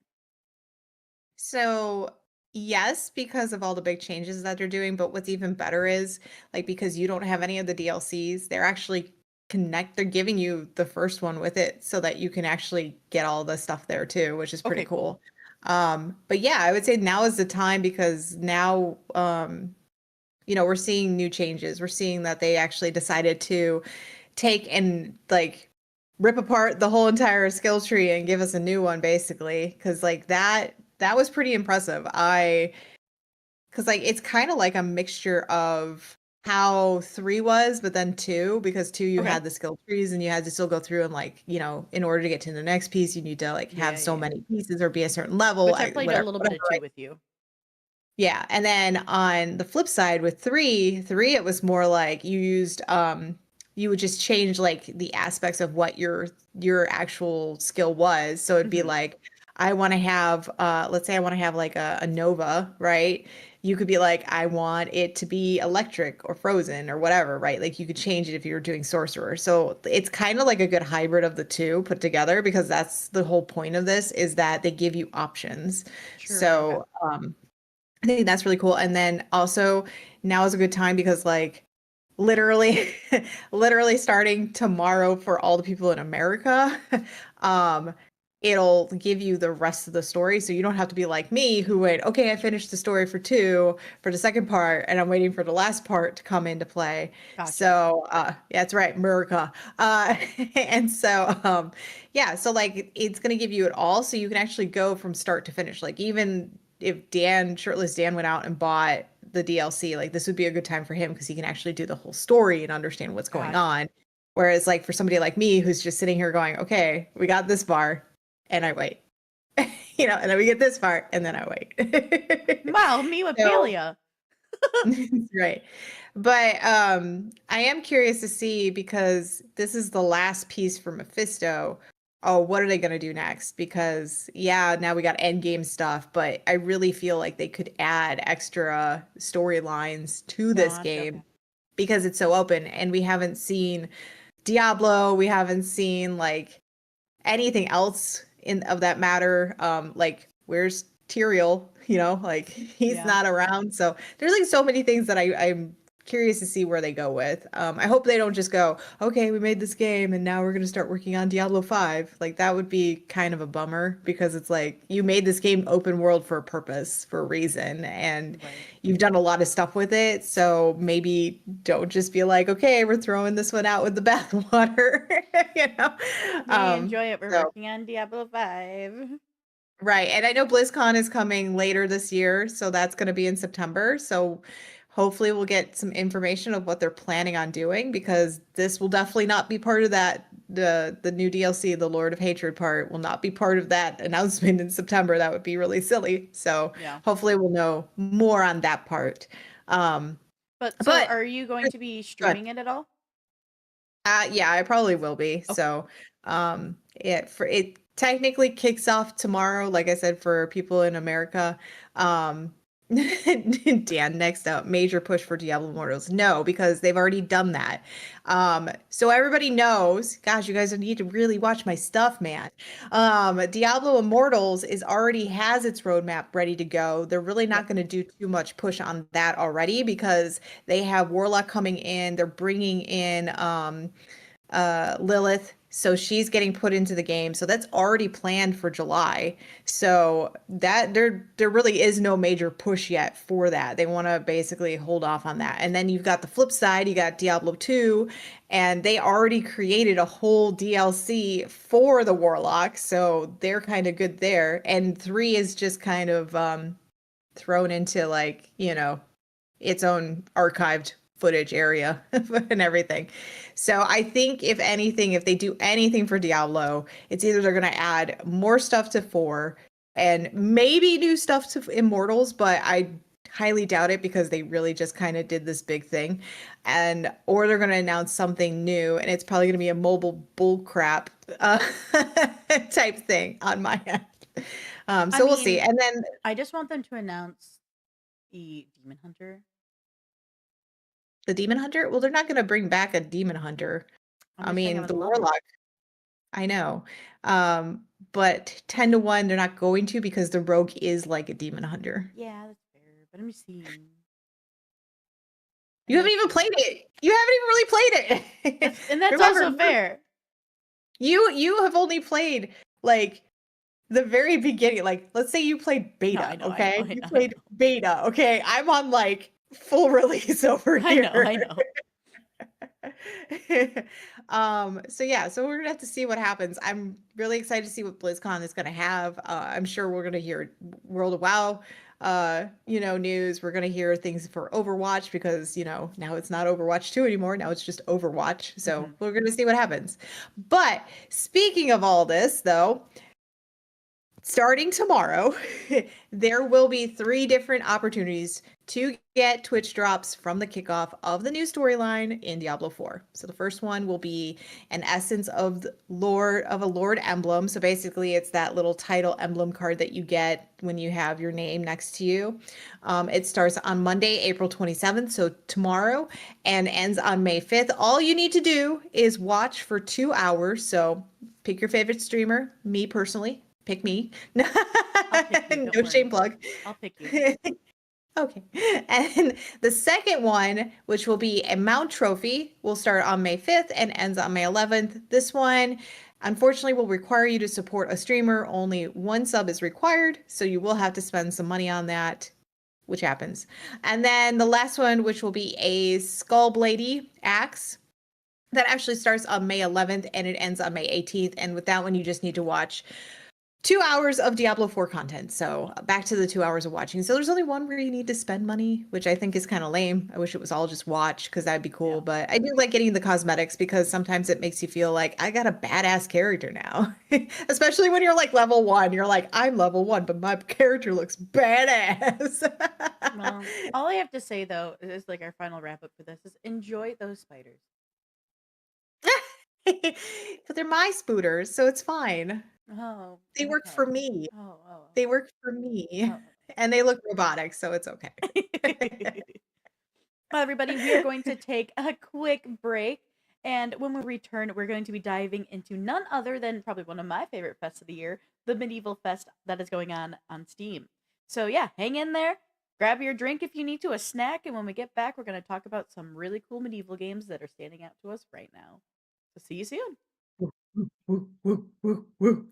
So, yes, because of all the big changes that they're doing, but what's even better is like because you don't have any of the DLCs, they're giving you the first one with it so that you can actually get all the stuff there too, which is pretty Okay, cool. cool. But yeah, I would say now is the time because now we're seeing new changes. We're seeing that they actually decided to take and like rip apart the whole entire skill tree and give us a new one basically because like that was pretty impressive. I because like it's kind of like a mixture of how 3 was but then 2 because 2 you Okay. had the skill trees and you had to still go through and like in order to get to the next piece you need to like have Yeah, so yeah. many pieces or be a certain level Which I played a whatever little bit whatever of 2 right. with you. Yeah, and then on the flip side with 3 it was more like you would just change like the aspects of what your actual skill was. So it'd be Mhm. like I want to have let's say I want to have like a Nova, right? You could be like I want it to be electric or frozen or whatever, right? Like you could change it if you were doing sorcerer. So it's kind of like a good hybrid of the two put together because that's the whole point of this is that they give you options. Sure, okay. So I think that's really cool. And then also now is a good time because literally literally starting tomorrow for all the people in America. Um, it'll give you the rest of the story, so you don't have to be like me who wait, okay, I finished the story for 2 for the second part, and I'm waiting for the last part to come into play. Gotcha. So, yeah, that's right, America. And so, yeah, so like it's gonna give you it all, so you can actually go from start to finish. Like even if Shirtless Dan went out and bought the DLC, like this would be a good time for him because he can actually do the whole story and understand what's going Gotcha. on. Whereas like for somebody like me who's just sitting here going, okay, we got this far and I wait. And then we get this far and then I wait. Wow, me with So Palia. right. But I am curious to see because this is the last piece for Mephisto. Oh, what are they going to do next? Because yeah, now we got endgame stuff, but I really feel like they could add extra storylines to this Gotcha. game Okay. because it's so open and we haven't seen Diablo, we haven't seen like anything else in of that matter. Like where's Tyrael? Like he's Yeah. not around. So there's like so many things that I'm curious to see where they go with. I hope they don't just go, okay, we made this game and now we're gonna start working on Diablo 5. Like that would be kind of a bummer because it's like you made this game open world for a purpose, for a reason, and Right. you've done a lot of stuff with it. So maybe don't just be like, okay, we're throwing this one out with the bathwater, you know? Yay, enjoy it. We're So working on Diablo 5. right. And I know BlizzCon is coming later this year, so that's going to be in September. So hopefully we'll get some information of what they're planning on doing because this will definitely not be part of that. The new DLC, the Lord of Hatred part, will not be part of that announcement in September. That would be really silly. So Yeah. hopefully we'll know more on that part. Um, But so but are you going to be good. streaming it at all? Yeah, I probably will be. Okay. So, it technically kicks off tomorrow, like I said, for people in America. Um, Dan, next up, major push for Diablo Immortals. No, because they've already done that. So everybody knows, gosh, you guys need to really watch my stuff, man. Diablo Immortals is already has its roadmap ready to go. They're really Yep. not going to do too much push on that already because they have Warlock coming in. They're bringing in Lilith. So she's getting put into the game. So that's already planned for July. So that there really is no major push yet for that. They want to basically hold off on that. And then you've got the flip side, you got Diablo 2, and they already created a whole DLC for the Warlock. So they're kind of good there. And 3 is just kind of thrown into like, its own archived footage area and everything. So I think if anything, if they do anything for Diablo, it's either they're going to add more stuff to 4 and maybe new stuff to Immortals, but I highly doubt it because they really just kind of did this big thing. And or they're going to announce something new and it's probably going to be a mobile bullcrap uh, type thing on my end. I So we'll see. mean, And then I just want them to announce the Demon Hunter. the Demon Hunter? Well, they're not going to bring back a Demon Hunter. I'm I just saying I mean, would the love it. Warlock, I know. But 10 to 1, they're not going to because the Rogue is like a Demon Hunter. Yeah, that's fair. But I'm just seeing. I You know haven't it's even gonna be played it. You haven't even really played it. that's also Remember, fair. you have only played like the very beginning. Like, let's say you played No, I beta, know, I know, okay? I You know, I played beta, okay? I'm on like full release over know. I know, here. I know. So yeah, so we're gonna have to see what happens. I'm really excited to see what BlizzCon is gonna have. I'm sure we're gonna hear World of WoW, news. We're gonna hear things for Overwatch because, now it's not Overwatch 2 anymore. Now it's just Overwatch. So Hmm. we're gonna see what happens. But speaking of all this, though, starting tomorrow, there will be 3 different opportunities to get Twitch drops from the kickoff of the new storyline in Diablo 4. So the first one will be an essence of a Lord emblem. So basically, it's that little title emblem card that you get when you have your name next to you. It starts on Monday, April 27th, so tomorrow, and ends on May 5th. All you need to do is watch for 2 hours. So pick your favorite streamer. Me personally, pick me. I'll pick you, don't No shame worry. plug. I'll pick you. Okay. And the second one, which will be a mount trophy, will start on May 5th and ends on May 11th. This one, unfortunately, will require you to support a streamer. Only one sub is required, so you will have to spend some money on that, which happens. And then the last one, which will be a Skull Bladey axe. That actually starts on May 11th and it ends on May 18th. And with that one, you just need to watch 2 hours of Diablo 4 content. So back to the 2 hours of watching. So there's only one where you need to spend money, which I think is kind of lame. I wish it was all just watch because that'd be cool. Yeah. But I do like getting the cosmetics because sometimes it makes you feel like I got a badass character now. Especially when you're like level 1. You're like, I'm level 1, but my character looks badass. Well, all I have to say though is like our final wrap up for this is enjoy those spiders. But they're my spooters, so it's fine. Oh, They work for okay. me. Oh, oh, They work for me. oh. And they look robotic, so it's okay. Well, everybody, we are going to take a quick break. And when we return, we're going to be diving into none other than probably one of my favorite fests of the year, the Medieval Fest that is going on Steam. So, yeah, hang in there. Grab your drink if you need to, a snack. And when we get back, we're going to talk about some really cool medieval games that are standing out to us right now. So, see you soon. Woo, woo, woo, woo, woo.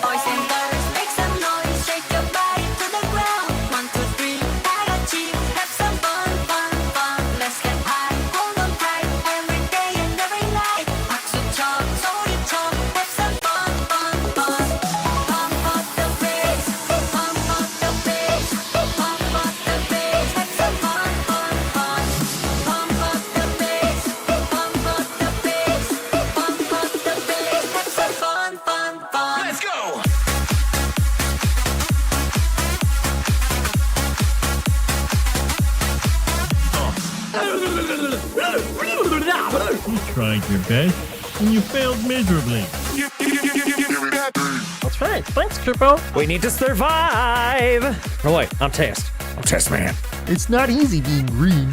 Boys and girls, make some noise, shake your body to the ground. 1, 2, 3, Techyries, have some fun, fun, fun. Let's get high, hold on tight, every day and every night. 박수 쳐, 소리 쳐, have some fun, fun, fun. Pump up the bass, pump up the bass, pump up the bass, have some fun, fun, fun. Pump up the bass, pump up the bass, pump up the bass, have some fun, fun, fun. Let's go! You tried your best, and you failed miserably. That's right. Thanks, Kippo. We need to survive! Oh wait, I'm Test. I'm Test Man. It's not easy being green.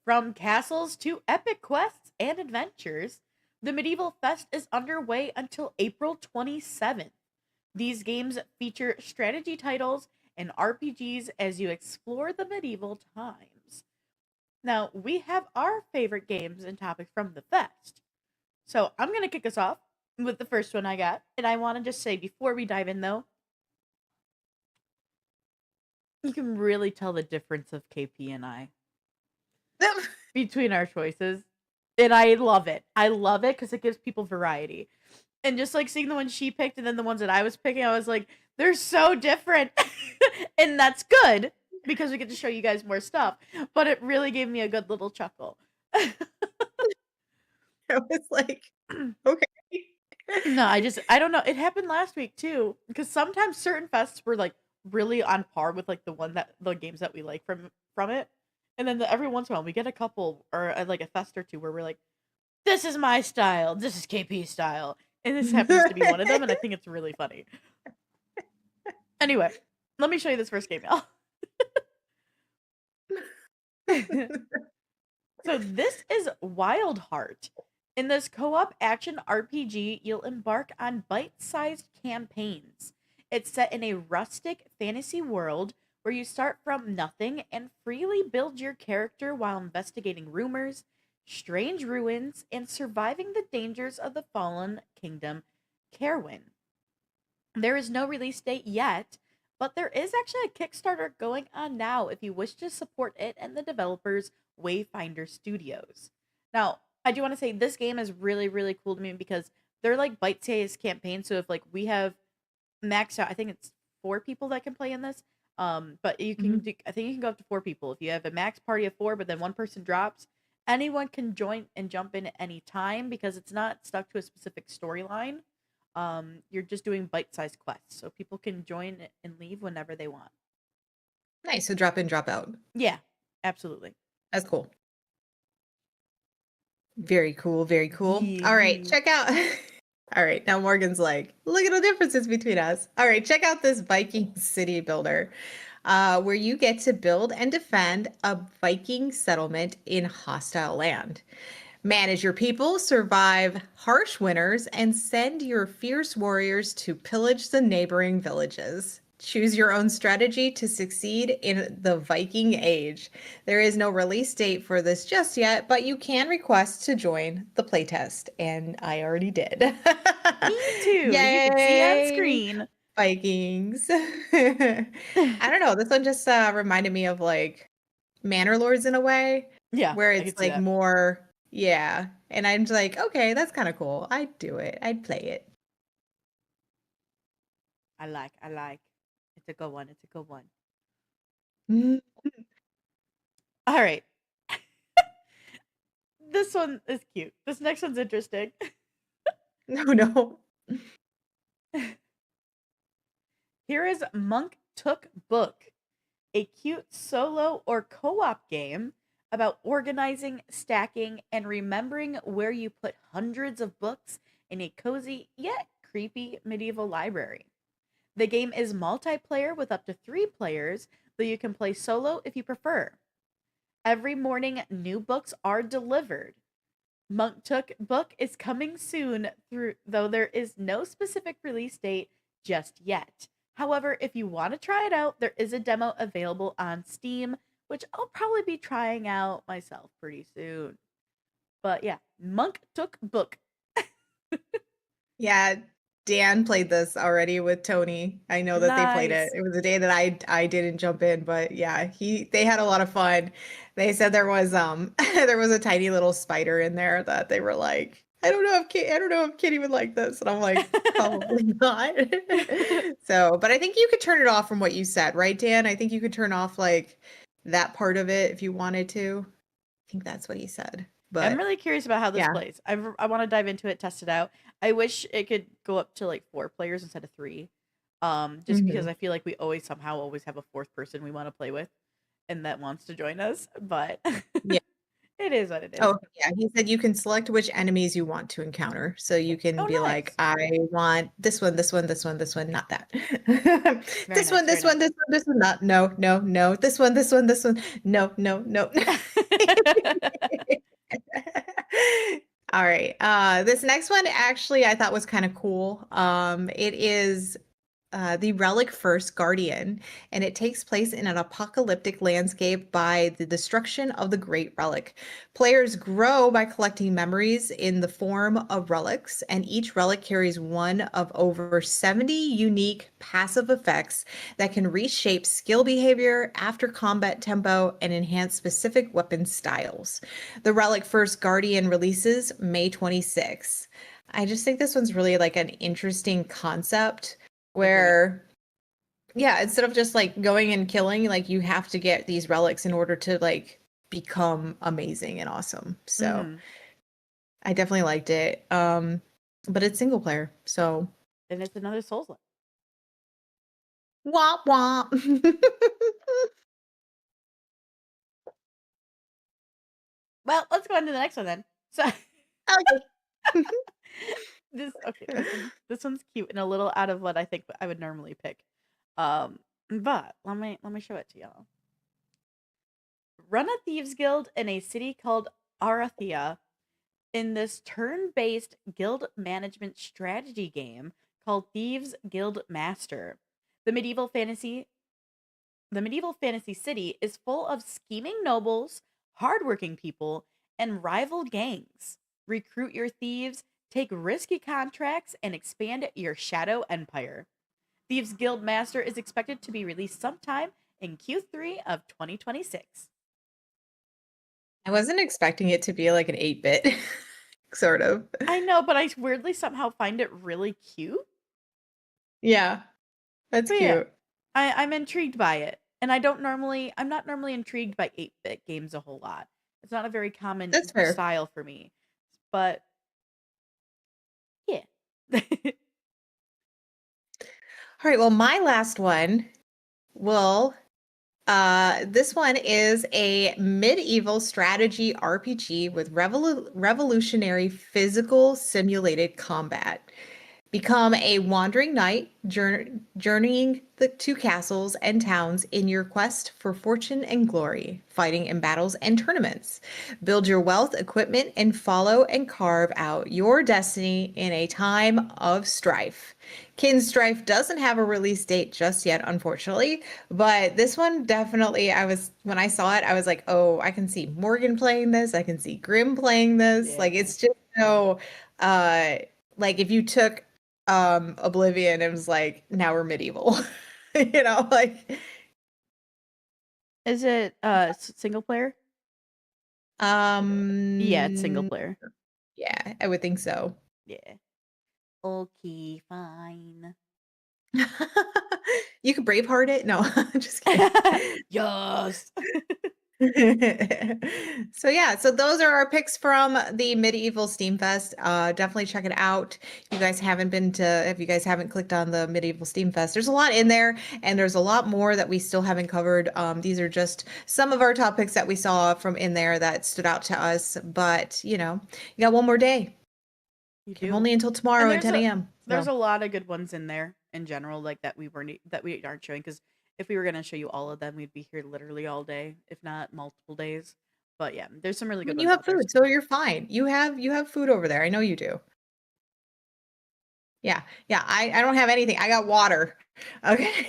From castles to epic quests and adventures, the Medieval Fest is underway until April 27th. These games feature strategy titles and RPGs as you explore the medieval times. Now, we have our favorite games and topics from the fest. So, I'm going to kick us off with the first one I got. And I want to just say before we dive in, though, you can really tell the difference of KP and I between our choices. And I love it. I love it because it gives people variety. And just like seeing the ones she picked and then the ones that I was picking, I was like, they're so different. And that's good because we get to show you guys more stuff. But it really gave me a good little chuckle. I was like, okay. No, I don't know. It happened last week too. Because sometimes certain fests were like really on par with like the games that we like from it. And then every once in a while we get a couple or like a fest or two where we're like, this is my style, this is KP style. And this happens to be one of them, and I think it's really funny. Anyway, let me show you this first game, y'all. So this is Wild Heart. In this co-op action RPG, you'll embark on bite-sized campaigns. It's set in a rustic fantasy world where you start from nothing and freely build your character while investigating rumors, strange ruins, and surviving the dangers of the fallen kingdom Carwyn. There is no release date yet, but there is actually a Kickstarter going on now if you wish to support it and the developers Wayfinder Studios. Now, I do want to say this game is really, really cool to me because they're like bite-sized campaigns. So if like we have maxed out, I think it's 4 people that can play in this. But you can do, I think you can go up to 4 people. If you have a max party of 4, but then one person drops, anyone can join and jump in at any time because it's not stuck to a specific storyline. You're just doing bite-sized quests, so people can join and leave whenever they want. Nice. So drop in, drop out. Yeah, absolutely. That's cool. Very cool. Very cool. All right. Yeah. Check out. All right. Now Morgan's like, look at the differences between us. All right. Check out this Viking city builder where you get to build and defend a Viking settlement in hostile land. Manage your people, survive harsh winters, and send your fierce warriors to pillage the neighboring villages. Choose your own strategy to succeed in the Viking Age. There is no release date for this just yet, but you can request to join the playtest, and I already did. Me too. Yay! You can see on screen. Vikings. I don't know. This one just reminded me of like Manor Lords in a way, Yeah, where I it's could see like that. more, yeah. And I'm just like, okay, that's kind of cool. I'd do it. I'd play it. I like. It's a good one. It's a good one. Mm. All right. This one is cute. This next one's interesting. No, no. Here is Monk Took Book, a cute solo or co-op game about organizing, stacking, and remembering where you put hundreds of books in a cozy yet creepy medieval library. The game is multiplayer with up to 3 players, though you can play solo if you prefer. Every morning, new books are delivered. Monk Took Book is coming soon, though there is no specific release date just yet. However, if you want to try it out, there is a demo available on Steam, which I'll probably be trying out myself pretty soon. But yeah, Monk Took Book. Yeah, Dan played this already with Tony. I know that they played it. Nice. It was a day that I didn't jump in, but yeah, they had a lot of fun. They said there was there was a tiny little spider in there that they were like, I don't know if Kitty would like this. And I'm like, probably not. So, but I think you could turn it off from what you said, right, Dan? I think you could turn off like that part of it if you wanted to. I think that's what he said. But I'm really curious about how this yeah. plays. I want to dive into it, test it out. I wish it could go up to like 4 players instead of 3. Just because I feel like we always have a 4th person we want to play with and that wants to join us. But Yeah. it is what it is. Oh, yeah. He said you can select which enemies you want to encounter. So you can Oh, be like, nice. I want this one, this one, this one, this one, not that. Very This one, nice, this very one, this one, this one, not, no, no, no. This one, this one, this one, no, no, no. All right. This next one actually I thought was kind of cool. It is the Relic First Guardian, and it takes place in an apocalyptic landscape by the destruction of the Great Relic. Players grow by collecting memories in the form of relics, and each relic carries one of over 70 unique passive effects that can reshape skill behavior, after combat tempo, and enhance specific weapon styles. The Relic First Guardian releases May 26th. I just think this one's really like an interesting concept Agreed. where yeah, instead of just like going and killing, like you have to get these relics in order to like become amazing and awesome. So Mhm. I definitely liked it. But it's single player, so And it's another Souls-like. womp womp. Well, let's go on to the next one then. So Okay. this one's cute and a little out of what I think I would normally pick. But let me show it to y'all. Run a thieves guild in a city called Arathia in this turn-based guild management strategy game called Thieves Guild Master. The medieval fantasy city is full of scheming nobles, hardworking people, and rival gangs. Recruit your thieves, take risky contracts, and expand your shadow empire. Thieves Guild Master is expected to be released sometime in Q3 of 2026. I wasn't expecting it to be like an 8-bit, sort of. I know, but I weirdly somehow find it really cute. Yeah, that's But yeah, cute. I'm intrigued by it. And I'm not normally intrigued by 8-bit games a whole lot. It's not a very common That's fair. style for me. But yeah. All right, well, my last one will this one is a medieval strategy RPG with revolutionary physical simulated combat. Become a wandering knight, journeying the two castles and towns in your quest for fortune and glory, fighting in battles and tournaments. Build your wealth, equipment, and follow and carve out your destiny in a time of strife. Kin Strife doesn't have a release date just yet, unfortunately, but this one definitely, when I saw it, I was like, oh, I can see Morgan playing this. I can see Grim playing this. Yeah. Like, it's just so, uh, like if you took Oblivion and was like, now we're medieval. Like Is it single player? Yeah, it's single um player. yeah, I would think so. Yeah. Okay, fine. You could Braveheart it? No, just kidding. Yes. So yeah, so those are our picks from the Medieval Steam Fest. Definitely check it out. If you guys haven't clicked on the Medieval Steam Fest, there's a lot in there, and there's a lot more that we still haven't covered. These are just some of our topics that we saw from in there that stood out to us. But you got one more day. You You have do. only until And tomorrow at 10 a.m. there's So a lot of good ones in there in general, like that we aren't showing, because if we were gonna show you all of them, we'd be here literally all day, if not multiple days. But yeah, there's some really I good mean, you ones have out there. food, so you're fine. You have food over there. I know you do. Yeah, yeah. I don't have anything. I got water. Okay.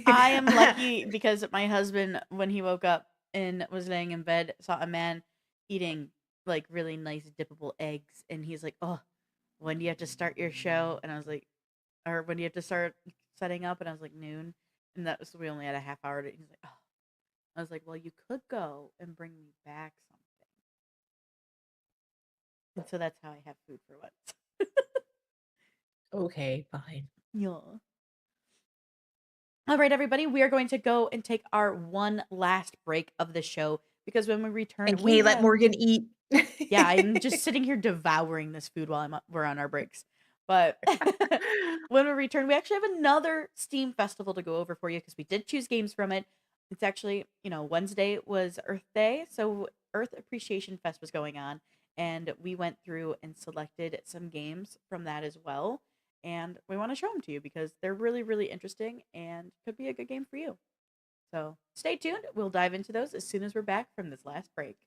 I am lucky because my husband, when he woke up and was laying in bed, saw a man eating like really nice dippable eggs, and he's like, "Oh, when do you have to start your show?" And I was like, "Or when do you have to start setting up?" And I was like, "Noon." And that was we only had a half hour. He's like, "Oh," I was like, "Well, you could go and bring me back something." And so that's how I have food for once. Okay, fine. Yeah. All right, everybody, we are going to go and take our one last break of the show because when we return, we Okay, let have Morgan eat. yeah, I'm just sitting here devouring this food while we're on our breaks. But when we return, we actually have another Steam festival to go over for you because we did choose games from it. It's actually, Wednesday was Earth Day, so Earth Appreciation Fest was going on, and we went through and selected some games from that as well. And we want to show them to you because they're really, really interesting and could be a good game for you. So stay tuned. We'll dive into those as soon as we're back from this last break.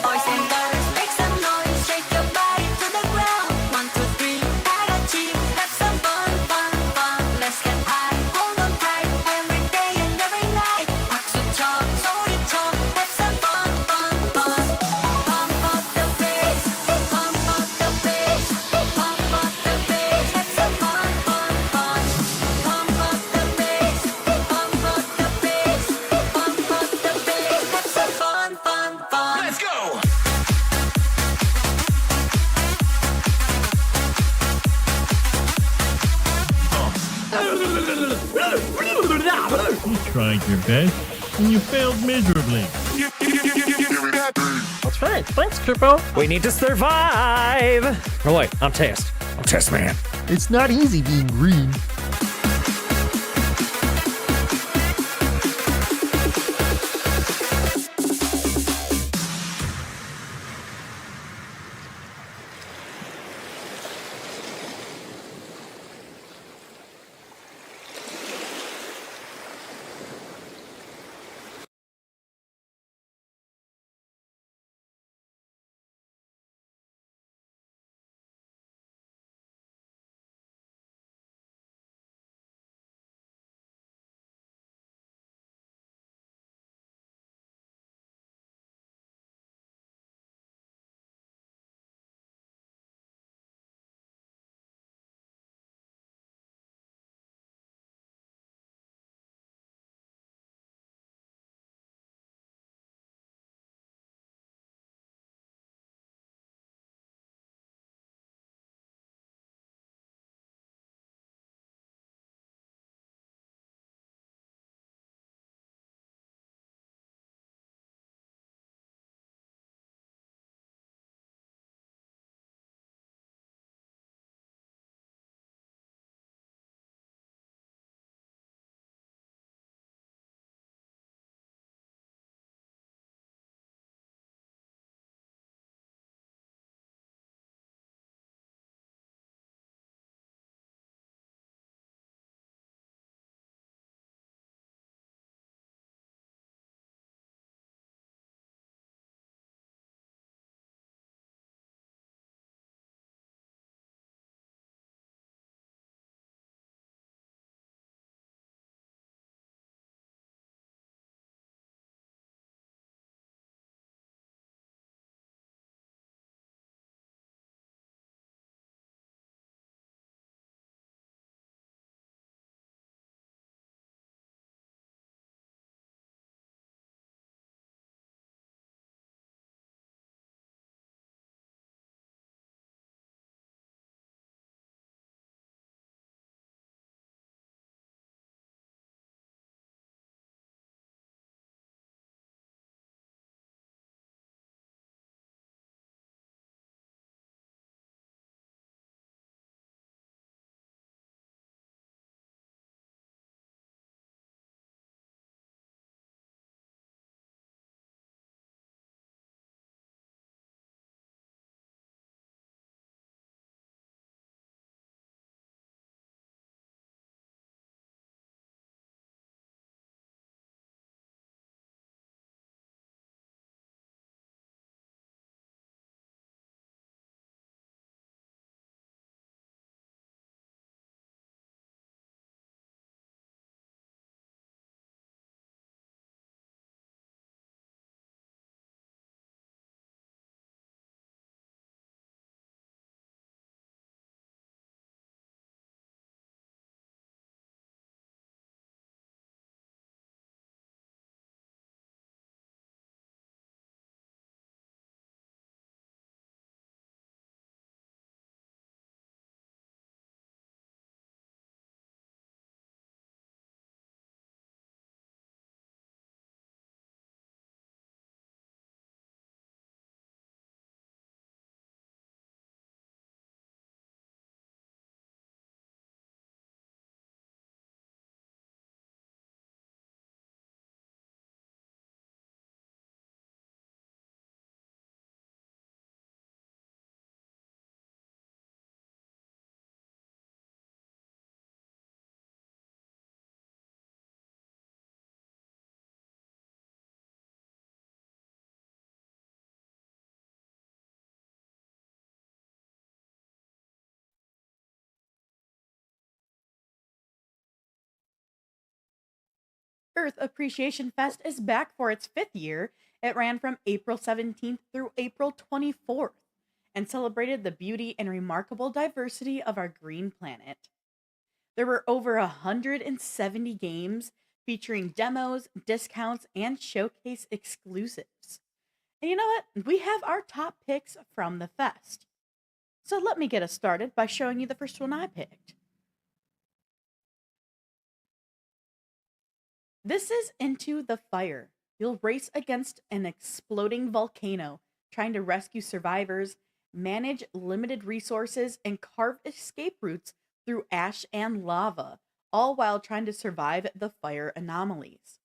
Boys and girls, make some noise, shake your body to the ground. 1, 2, 3, I got you. Have some fun, fun, fun. Let's get high, hold on tight. Every day and every night. 박수 쳐, 소리 쳐. Have some fun, fun, fun. Pump up the bass, pump up the bass, pump up the bass. Have some fun, fun, fun. Pump up the bass, pump up the bass, pump up the bass. Have some fun, fun, fun. Let's go! You tried your best, and you failed miserably. That's right. Thanks, Triple. We need to survive. Oh wait, I'm Test. I'm Test Man. It's not easy being green. Earth Appreciation Fest is back for its 5th year. It ran from April 17th through April 24th and celebrated the beauty and remarkable diversity of our green planet. There were over 170 games featuring demos, discounts, and showcase exclusives. And you know what? We have our top picks from the fest. So let me get us started by showing you the first one I picked. This is Into the Fire. You'll race against an exploding volcano, trying to rescue survivors, manage limited resources, and carve escape routes through ash and lava, all while trying to survive the fire anomalies.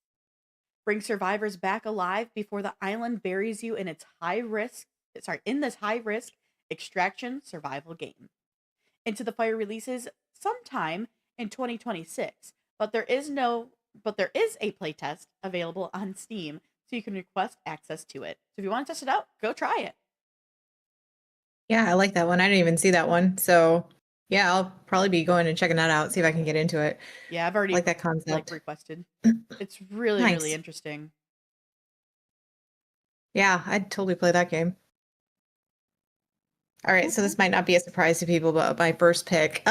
Bring survivors back alive before the island buries you in its this high risk extraction survival game. Into the Fire releases sometime in 2026, but there is a playtest available on Steam, so you can request access to it. So if you want to test it out, go try it. Yeah, I like that one. I didn't even see that one. So yeah, I'll probably be going and checking that out, see if I can get into it. Yeah, I've already Like that concept. requested. It's really, Nice. really interesting. Yeah, I'd totally play that game. All right, so this might not be a surprise to people, but my first pick.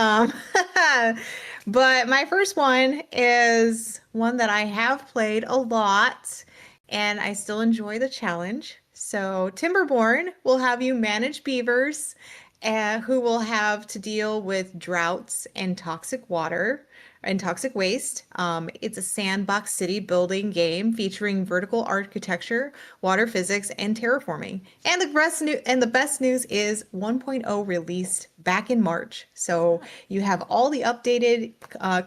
But my first one is one that I have played a lot, and I still enjoy the challenge. So Timberborn will have you manage beavers, who will have to deal with droughts and toxic water and toxic waste. It's a sandbox city building game featuring vertical architecture, water physics, and terraforming. And the best news is 1.0 released back in March. So you have all the updated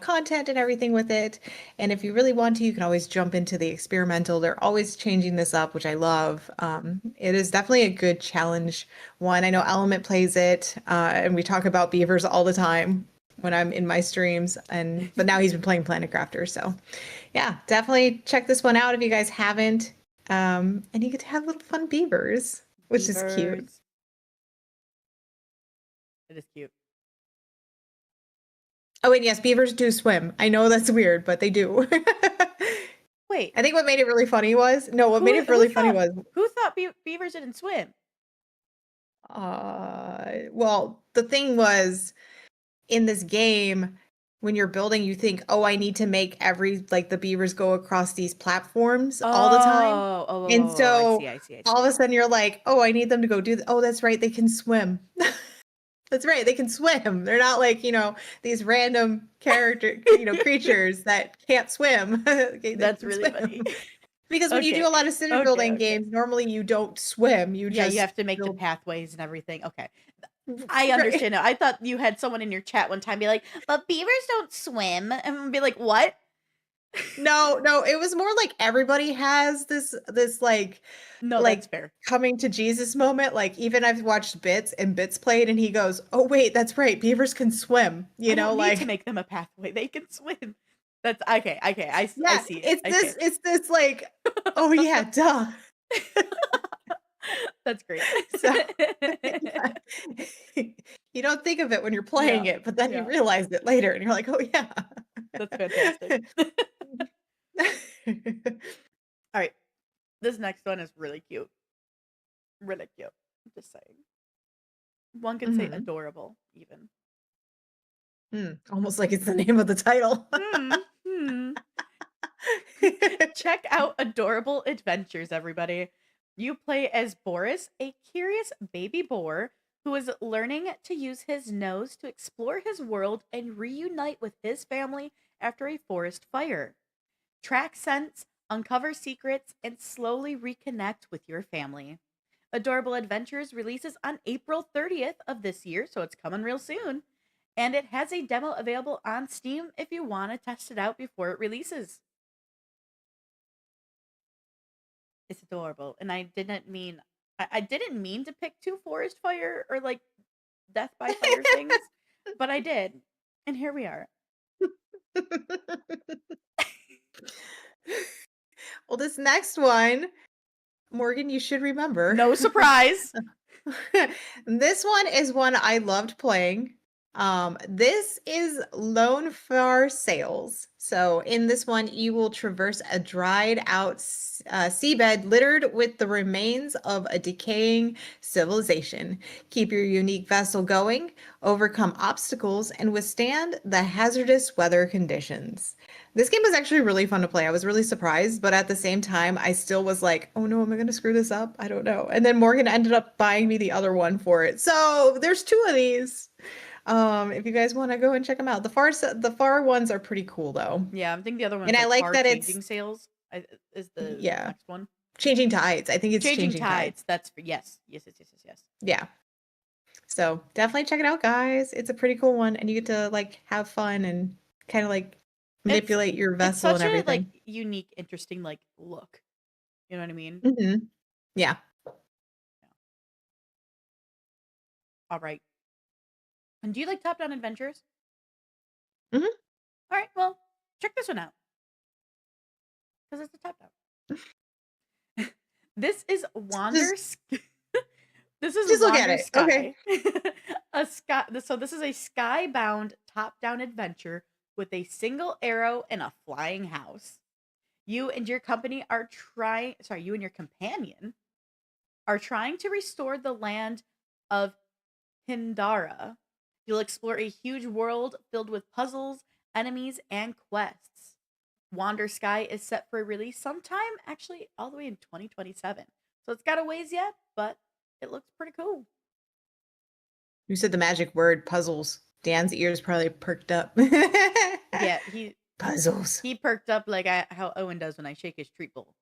content and everything with it. And if you really want to, you can always jump into the experimental. They're always changing this up, which I love. It is definitely a good challenge one. I know Element plays it, and we talk about beavers all the time when I'm in my streams, but now he's been playing Planet Crafter. So yeah, definitely check this one out if you guys haven't. And you get to have little fun beavers, which is cute. Beavers. It is cute. Oh, and yes, beavers do swim. I know that's weird, but they do. Wait, I think what made it really funny was who thought beavers didn't swim? well, the thing was, in this game, when you're building, you think, oh, I need to make the beavers go across these platforms all the time. And so I see. all of a sudden you're like, oh, I need them to go oh, that's right, they can swim. That's right, they can swim. They're not like, these random creatures that can't swim. That's really funny. Because when you do a lot of city building games, normally you don't swim. You have to make the pathways and everything. Okay. I understand now. I thought you had someone in your chat one time be like, but beavers don't swim. And be like, what? No, it was more like everybody has this no, that's fair. Coming to Jesus moment. Like, even I've watched Bits, and Bits played, and he goes, oh wait, that's right, beavers can swim. I don't need to make them a pathway. They can swim. That's okay. I see it. It's this like, oh yeah, duh. That's great. So, yeah. You don't think of it when you're playing it, but then you realize it later, and you're like, oh yeah. That's fantastic. All right. This next one is really cute. Really cute. I'm just saying. One could say adorable, even. Almost like it's the name of the title. Check out Adorable Adventures, everybody. You play as Boris, a curious baby boar who is learning to use his nose to explore his world and reunite with his family after a forest fire. Track scents, uncover secrets, and slowly reconnect with your family. Adorable Adventures releases on April 30th of this year, so it's coming real soon. And it has a demo available on Steam if you want to test it out before it releases. It's adorable, and I didn't mean to pick two forest fire or like death by fire things, but I did, and here we are. Well, this next one, Morgan, you should remember. No surprise. This one is one I loved playing. This is Lone Far Sails. So in this one, you will traverse a dried out seabed littered with the remains of a decaying civilization. Keep your unique vessel going, overcome obstacles, and withstand the hazardous weather conditions. This game was actually really fun to play. I was really surprised, but at the same time, I still was like, oh no, am I going to screw this up? I don't know. And then Morgan ended up buying me the other one for it. So there's two of these. If you guys want to go and check them out. The far ones are pretty cool though. Yeah, I think the other one's And I like like Far that Changing it's Sales is the yeah, next one. Changing Tides. I think it's Changing Changing Tides. Tides. That's for yes. Yeah. So definitely check it out, guys. It's a pretty cool one, and you get to like have fun and kind of like It's manipulate your it's vessel and such a like everything. unique, interesting like look. You know what I mean? Yeah. All right. And do you like top-down adventures? Mhm. All right. Well, check this one out because it's a top-down. This is Wander. This is Just look at Wander it. Okay. Sky. A sky. So this is a sky-bound top-down adventure with a single arrow and a flying house. You and your company are trying. Sorry, you and your companion are trying to restore the land of Hindara. You'll explore a huge world filled with puzzles, enemies, and quests. Wander Sky is set for release sometime, actually, all the way in 2027. So it's got a ways yet, but it looks pretty cool. You said the magic word puzzles. Dan's ears probably perked up. Yeah, he Puzzles. he perked up like how Owen does when I shake his treat bowl.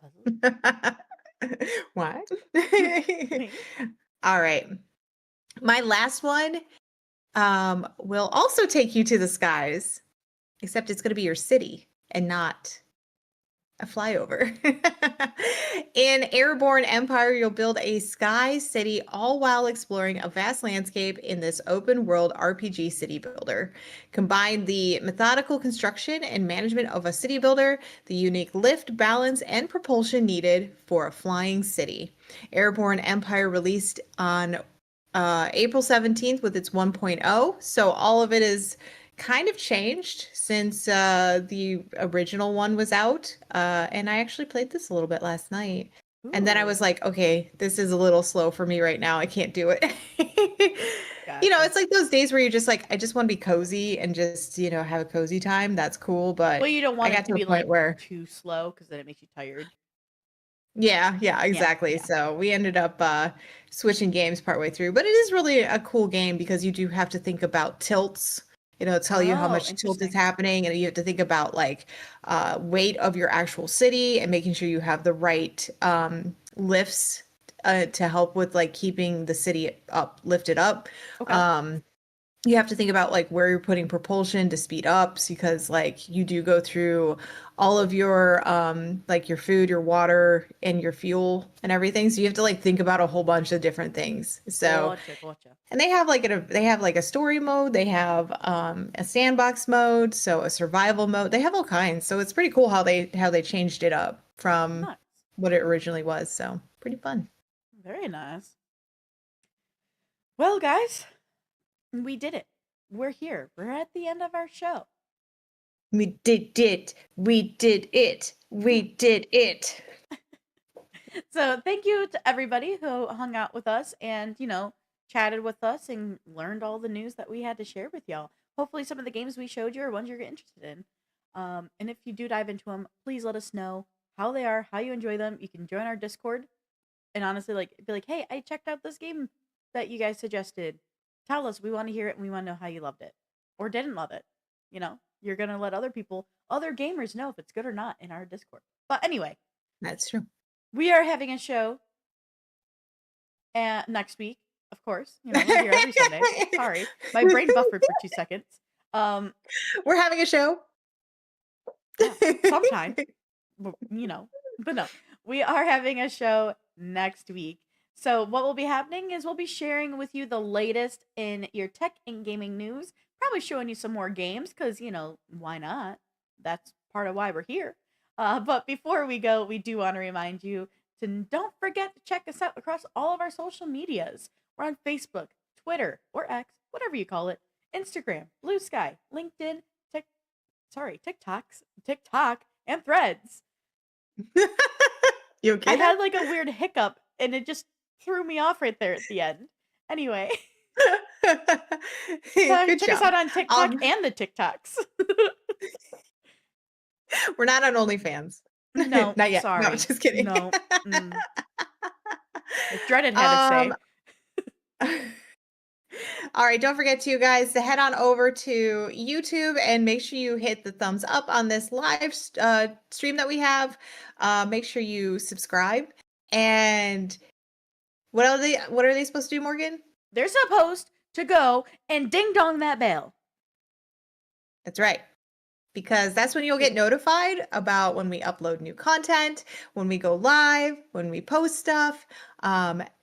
Puzzles? What? All right. My last one will also take you to the skies, except it's going to be your city and not a flyover. In Airborne Empire, you'll build a sky city all while exploring a vast landscape in this open world RPG city builder. Combine the methodical construction and management of a city builder, the unique lift, balance, and propulsion needed for a flying city. Airborne Empire released on April 17th with its 1.0. So all of it is kind of changed since the original one was out. And I actually played this a little bit last night. And then I was Ooh. like, okay, this is a little slow for me right now. I can't do it. You know, Gotcha. it's like those days where you're just like, I just want to be cozy and just, you know, have a cozy time. That's cool. Well, But you don't I want it got to to a be point like where, too slow because then it makes you tired. yeah, Yeah, exactly. yeah. So we ended up switching games partway through. But it is really a cool game because you do have to think about tilts, you know, tell you how Oh, much tilt is interesting. happening, and you have to think about like weight of your actual city and making sure you have the right lifts to help with like keeping the city up, lifted up. Okay. You have to think about like where you're putting propulsion to speed ups because like you do go through all of your like your food, your water, and your fuel and everything. So you have to like think about a whole bunch of different things. So Gotcha. and they have like they have like a story mode, they have a sandbox mode, so a survival mode. They have all kinds. So it's pretty cool how they changed it up from Nice. what it originally was. So pretty fun. Very nice. Well, guys, we did it. We're here. We're at the end of our show. We did it. We did it. We did it. So thank you to everybody who hung out with us and, chatted with us and learned all the news that we had to share with y'all. Hopefully some of the games we showed you are ones you're interested in. And if you do dive into them, please let us know how they are, how you enjoy them. You can join our Discord and honestly be like, hey, I checked out this game that you guys suggested. Tell us, we want to hear it and we want to know how you loved it or didn't love it. You're going to let other gamers know if it's good or not in our Discord. But anyway, That's true. we are having a show next week, of course. We're here every Sunday. Sorry, my brain buffered for 2 seconds. We're having a show. Yeah, sometime, but no, we are having a show next week. So what will be happening is we'll be sharing with you the latest in your tech and gaming news. Probably showing you some more games because why not? That's part of why we're here. But before we go, we do want to remind you to don't forget to check us out across all of our social medias. We're on Facebook, Twitter or X, whatever you call it, Instagram, Blue Sky, LinkedIn, TikTok, and Threads. You okay I there? had like a weird hiccup and it just threw me off right there at the end. Anyway, Good check us job. out on TikTok and the TikToks. We're not on OnlyFans. No, Not yet. sorry. No, just kidding. No. Like Dreaded had to say. All right, don't forget to, you guys, to head on over to YouTube and make sure you hit the thumbs up on this live stream that we have. Make sure you subscribe. And what are they supposed to do, Morgan? They're supposed to go and ding dong that bell. That's right. Because that's when you'll get notified about when we upload new content, when we go live, when we post stuff.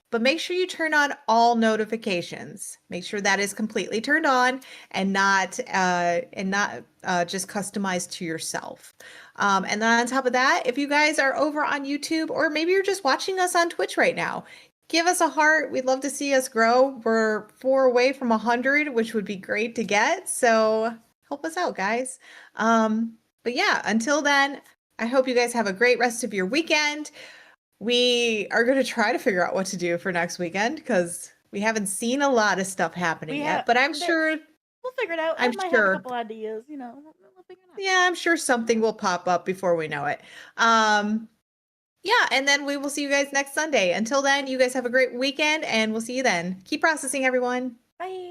But make sure you turn on all notifications. Make sure that is completely turned on and not just customized to yourself. And then on top of that, if you guys are over on YouTube, or maybe you're just watching us on Twitch right now, give us a heart. We'd love to see us grow. We're 4 away from 100, which would be great to get. So help us out, guys. But yeah, until then, I hope you guys have a great rest of your weekend. We are going to try to figure out what to do for next weekend because we haven't seen a lot of stuff happening yet. But I'm sure we'll figure it out. I'm I might sure. have a couple ideas. We'll figure it out. Yeah, I'm sure something will pop up before we know it. Yeah, and then we will see you guys next Sunday. Until then, you guys have a great weekend, and we'll see you then. Keep processing, everyone. Bye.